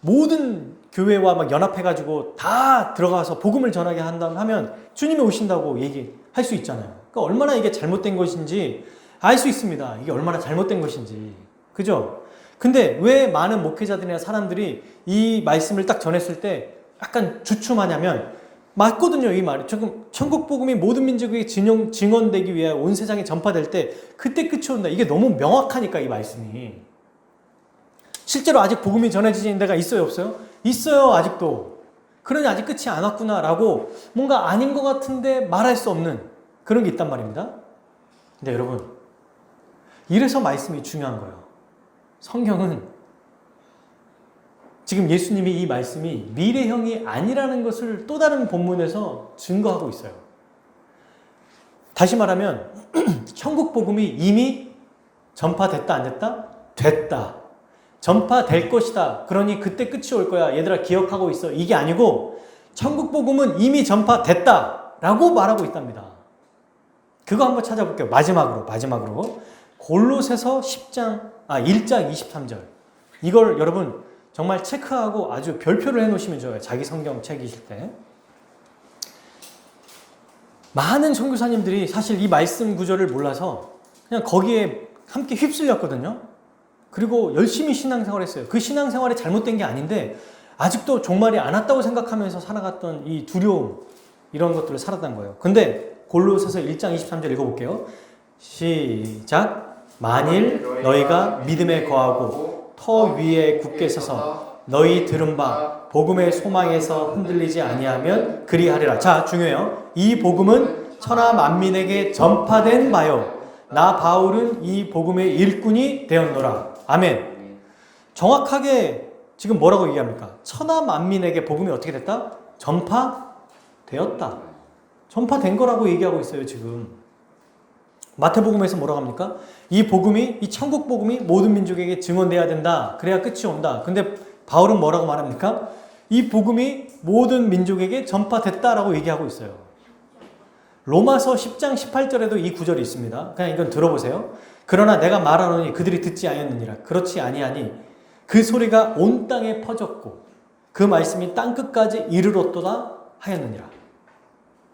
모든 교회와 막 연합해가지고 다 들어가서 복음을 전하게 한다면 하면 주님이 오신다고 얘기할 수 있잖아요. 그러니까 얼마나 이게 잘못된 것인지 알 수 있습니다. 이게 얼마나 잘못된 것인지. 그죠? 근데 왜 많은 목회자들이나 사람들이 이 말씀을 딱 전했을 때 약간 주춤하냐면 맞거든요. 이 말이. 조금 천국 복음이 모든 민족에게 증언되기 위해 온 세상에 전파될 때 그때 끝이 온다. 이게 너무 명확하니까 이 말씀이. 실제로 아직 복음이 전해지는 데가 있어요, 없어요? 있어요, 아직도. 그러니 아직 끝이 안 왔구나라고 뭔가 아닌 것 같은데 말할 수 없는 그런 게 있단 말입니다. 근데 여러분, 이래서 말씀이 중요한 거예요. 성경은 지금 예수님이 이 말씀이 미래형이 아니라는 것을 또 다른 본문에서 증거하고 있어요. 다시 말하면 천국 복음이 이미 전파됐다 안 됐다? 됐다. 전파될 것이다. 그러니 그때 끝이 올 거야. 얘들아 기억하고 있어. 이게 아니고 천국 복음은 이미 전파됐다 라고 말하고 있답니다. 그거 한번 찾아볼게요. 마지막으로 골로새서 1장 23절. 이걸 여러분 정말 체크하고 아주 별표를 해놓으시면 좋아요. 자기 성경 책이실 때. 많은 선교사님들이 사실 이 말씀 구절을 몰라서 그냥 거기에 함께 휩쓸렸거든요. 그리고 열심히 신앙생활을 했어요. 그 신앙생활이 잘못된 게 아닌데 아직도 종말이 안 왔다고 생각하면서 살아갔던 이 두려움 이런 것들을 살았던 거예요. 근데 골로새서 1장 23절 읽어볼게요. 시작. 만일 너희가 믿음에 거하고 터 위에 굳게 서서 너희 들은 바 복음의 소망에서 흔들리지 아니하면 그리하리라. 자, 중요해요. 이 복음은 천하 만민에게 전파된 바요. 나 바울은 이 복음의 일꾼이 되었노라. 아멘. 정확하게 지금 뭐라고 얘기합니까? 천하 만민에게 복음이 어떻게 됐다? 전파되었다. 전파된 거라고 얘기하고 있어요, 지금. 마태복음에서 뭐라고 합니까? 이 복음이, 이 천국 복음이 모든 민족에게 증언돼야 된다. 그래야 끝이 온다. 근데 바울은 뭐라고 말합니까? 이 복음이 모든 민족에게 전파됐다라고 얘기하고 있어요. 로마서 10장 18절에도 이 구절이 있습니다. 그냥 이건 들어보세요. 그러나 내가 말하노니 그들이 듣지 아니하느니라. 그렇지 아니하니 그 소리가 온 땅에 퍼졌고 그 말씀이 땅끝까지 이르렀도다 하였느니라.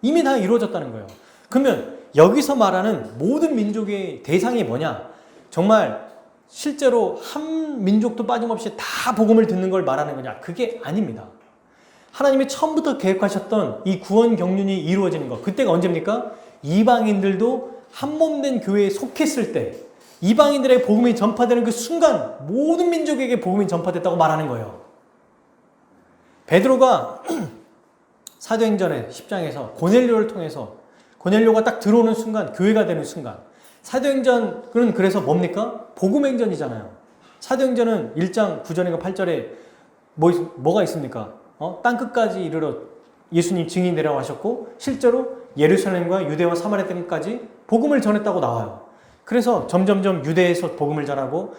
이미 다 이루어졌다는 거예요. 그러면 여기서 말하는 모든 민족의 대상이 뭐냐? 정말 실제로 한 민족도 빠짐없이 다 복음을 듣는 걸 말하는 거냐? 그게 아닙니다. 하나님이 처음부터 계획하셨던 이 구원 경륜이 이루어지는 것, 그때가 언제입니까? 이방인들도 한몸된 교회에 속했을 때, 이방인들에게 복음이 전파되는 그 순간 모든 민족에게 복음이 전파됐다고 말하는 거예요. 베드로가 사도행전의 10장에서 고넬료를 통해서 고넬료가 딱 들어오는 순간, 교회가 되는 순간, 사도행전은 그래서 뭡니까? 복음행전이잖아요. 사도행전은 1장 9절인가 8절에 뭐가 있습니까? 땅끝까지 이르러 예수님 증인되라고 하셨고 실제로 예루살렘과 유대와 사마리아 땅까지 복음을 전했다고 나와요. 그래서 점점점 유대에서 복음을 전하고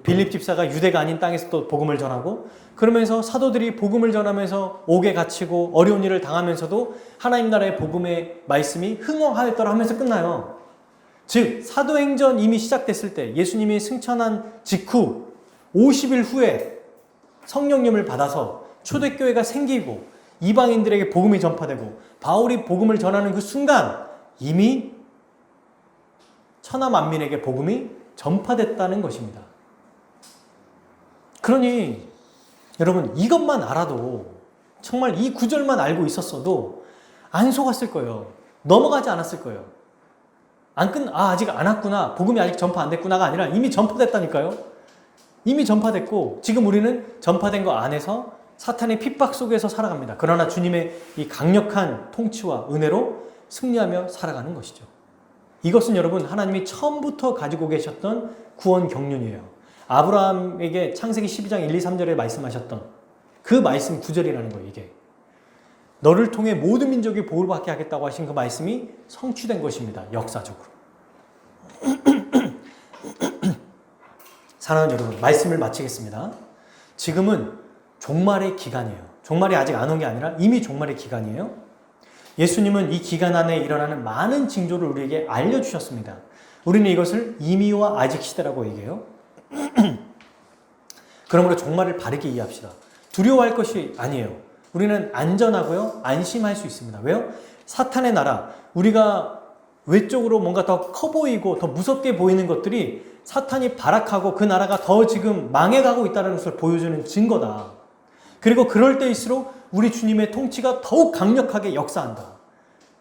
빌립 집사가 유대가 아닌 땅에서 또 복음을 전하고 그러면서 사도들이 복음을 전하면서 옥에 갇히고 어려운 일을 당하면서도 하나님 나라의 복음의 말씀이 흥황하였더라 하면서 끝나요. 즉 사도행전 이미 시작됐을 때 예수님이 승천한 직후 50일 후에 성령님을 받아서 초대교회가 생기고 이방인들에게 복음이 전파되고 바울이 복음을 전하는 그 순간 이미 천하 만민에게 복음이 전파됐다는 것입니다. 그러니 여러분 이것만 알아도 정말 이 구절만 알고 있었어도 안 속았을 거예요. 넘어가지 않았을 거예요. 아직 안 왔구나. 복음이 아직 전파 안 됐구나가 아니라 이미 전파됐다니까요. 이미 전파됐고 지금 우리는 전파된 거 안에서 사탄의 핍박 속에서 살아갑니다. 그러나 주님의 이 강력한 통치와 은혜로 승리하며 살아가는 것이죠. 이것은 여러분 하나님이 처음부터 가지고 계셨던 구원 경륜이에요. 아브라함에게 창세기 12장 1, 2, 3절에 말씀하셨던 그 말씀 구절이라는 거예요. 이게 너를 통해 모든 민족이 복을 받게 하겠다고 하신 그 말씀이 성취된 것입니다. 역사적으로. 사랑하는 여러분, 말씀을 마치겠습니다. 지금은 종말의 기간이에요. 종말이 아직 안 온 게 아니라 이미 종말의 기간이에요. 예수님은 이 기간 안에 일어나는 많은 징조를 우리에게 알려주셨습니다. 우리는 이것을 이미와 아직 시대라고 얘기해요. 그러므로 종말을 바르게 이해합시다. 두려워할 것이 아니에요. 우리는 안전하고요, 안심할 수 있습니다. 왜요? 사탄의 나라, 우리가 외적으로 뭔가 더 커 보이고 더 무섭게 보이는 것들이 사탄이 발악하고 그 나라가 더 지금 망해가고 있다는 것을 보여주는 증거다. 그리고 그럴 때일수록 우리 주님의 통치가 더욱 강력하게 역사한다.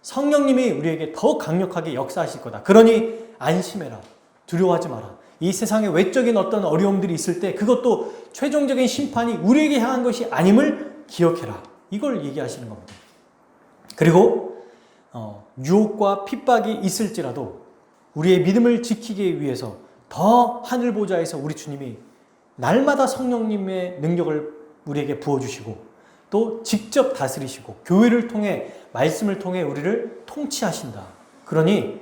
성령님이 우리에게 더욱 강력하게 역사하실 거다. 그러니 안심해라. 두려워하지 마라. 이 세상에 외적인 어떤 어려움들이 있을 때 그것도 최종적인 심판이 우리에게 향한 것이 아님을 기억해라. 이걸 얘기하시는 겁니다. 그리고 유혹과 핍박이 있을지라도 우리의 믿음을 지키기 위해서 더 하늘 보좌에서 우리 주님이 날마다 성령님의 능력을 우리에게 부어주시고 또 직접 다스리시고 교회를 통해 말씀을 통해 우리를 통치하신다. 그러니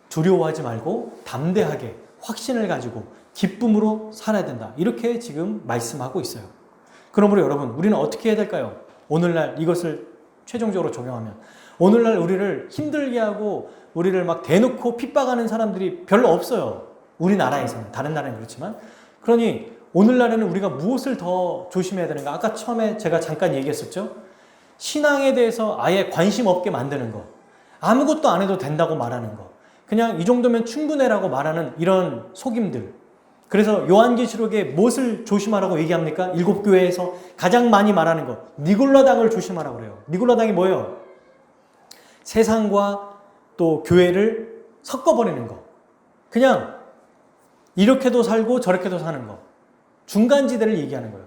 두려워하지 말고 담대하게 확신을 가지고 기쁨으로 살아야 된다. 이렇게 지금 말씀하고 있어요. 그러므로 여러분 우리는 어떻게 해야 될까요? 오늘날 이것을 최종적으로 적용하면 오늘날 우리를 힘들게 하고 우리를 막 대놓고 핍박하는 사람들이 별로 없어요. 우리나라에서는. 다른 나라는 그렇지만. 그러니 오늘날에는 우리가 무엇을 더 조심해야 되는가? 아까 처음에 제가 잠깐 얘기했었죠. 신앙에 대해서 아예 관심 없게 만드는 거. 아무것도 안 해도 된다고 말하는 거. 그냥 이 정도면 충분해라고 말하는 이런 속임들. 그래서 요한계시록에 무엇을 조심하라고 얘기합니까? 7교회에서 가장 많이 말하는 거. 니골라당을 조심하라고 그래요. 니골라당이 뭐예요? 세상과 또 교회를 섞어버리는 거. 그냥 이렇게도 살고 저렇게도 사는 거. 중간지대를 얘기하는 거예요.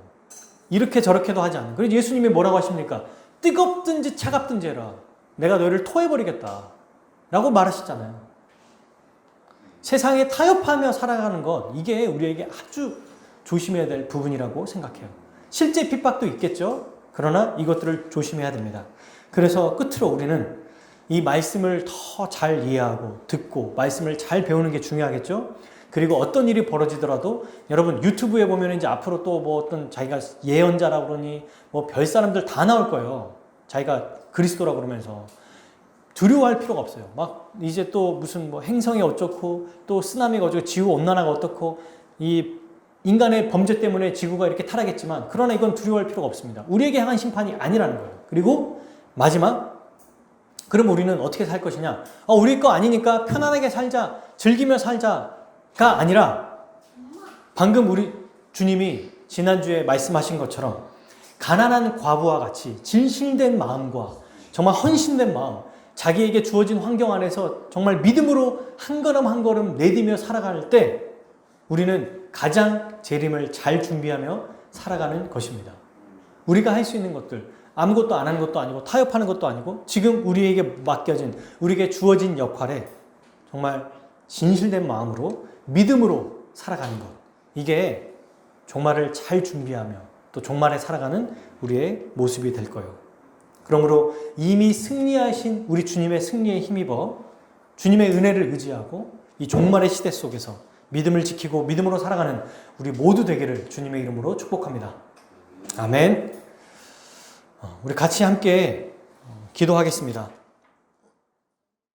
이렇게 저렇게도 하지 않는. 그래서 예수님이 뭐라고 하십니까? 뜨겁든지 차갑든지 해라. 내가 너희를 토해버리겠다. 라고 말하시잖아요. 세상에 타협하며 살아가는 것, 이게 우리에게 아주 조심해야 될 부분이라고 생각해요. 실제 핍박도 있겠죠. 그러나 이것들을 조심해야 됩니다. 그래서 끝으로 우리는 이 말씀을 더 잘 이해하고 듣고 말씀을 잘 배우는 게 중요하겠죠. 그리고 어떤 일이 벌어지더라도 여러분 유튜브에 보면 이제 앞으로 또 뭐 어떤 자기가 예언자라고 그러니 뭐 별 사람들 다 나올 거예요. 자기가 그리스도라고 그러면서 두려워할 필요가 없어요. 막 이제 또 무슨 뭐 행성이 어쩌고 또 쓰나미가 어쩌고 지구 온난화가 어떻고 이 인간의 범죄 때문에 지구가 이렇게 타락했지만 그러나 이건 두려워할 필요가 없습니다. 우리에게 향한 심판이 아니라는 거예요. 그리고 마지막 그럼 우리는 어떻게 살 것이냐? 우리 거 아니니까 편안하게 살자, 즐기며 살자가 아니라 방금 우리 주님이 지난주에 말씀하신 것처럼 가난한 과부와 같이 진실된 마음과 정말 헌신된 마음, 자기에게 주어진 환경 안에서 정말 믿음으로 한 걸음 한 걸음 내디며 살아갈 때 우리는 가장 재림을 잘 준비하며 살아가는 것입니다. 우리가 할 수 있는 것들, 아무것도 안 하는 것도 아니고 타협하는 것도 아니고 지금 우리에게 맡겨진, 우리에게 주어진 역할에 정말 진실된 마음으로 믿음으로 살아가는 것. 이게 종말을 잘 준비하며 또 종말에 살아가는 우리의 모습이 될 거예요. 그러므로 이미 승리하신 우리 주님의 승리에 힘입어 주님의 은혜를 의지하고 이 종말의 시대 속에서 믿음을 지키고 믿음으로 살아가는 우리 모두 되기를 주님의 이름으로 축복합니다. 아멘. 우리 같이 함께 기도하겠습니다.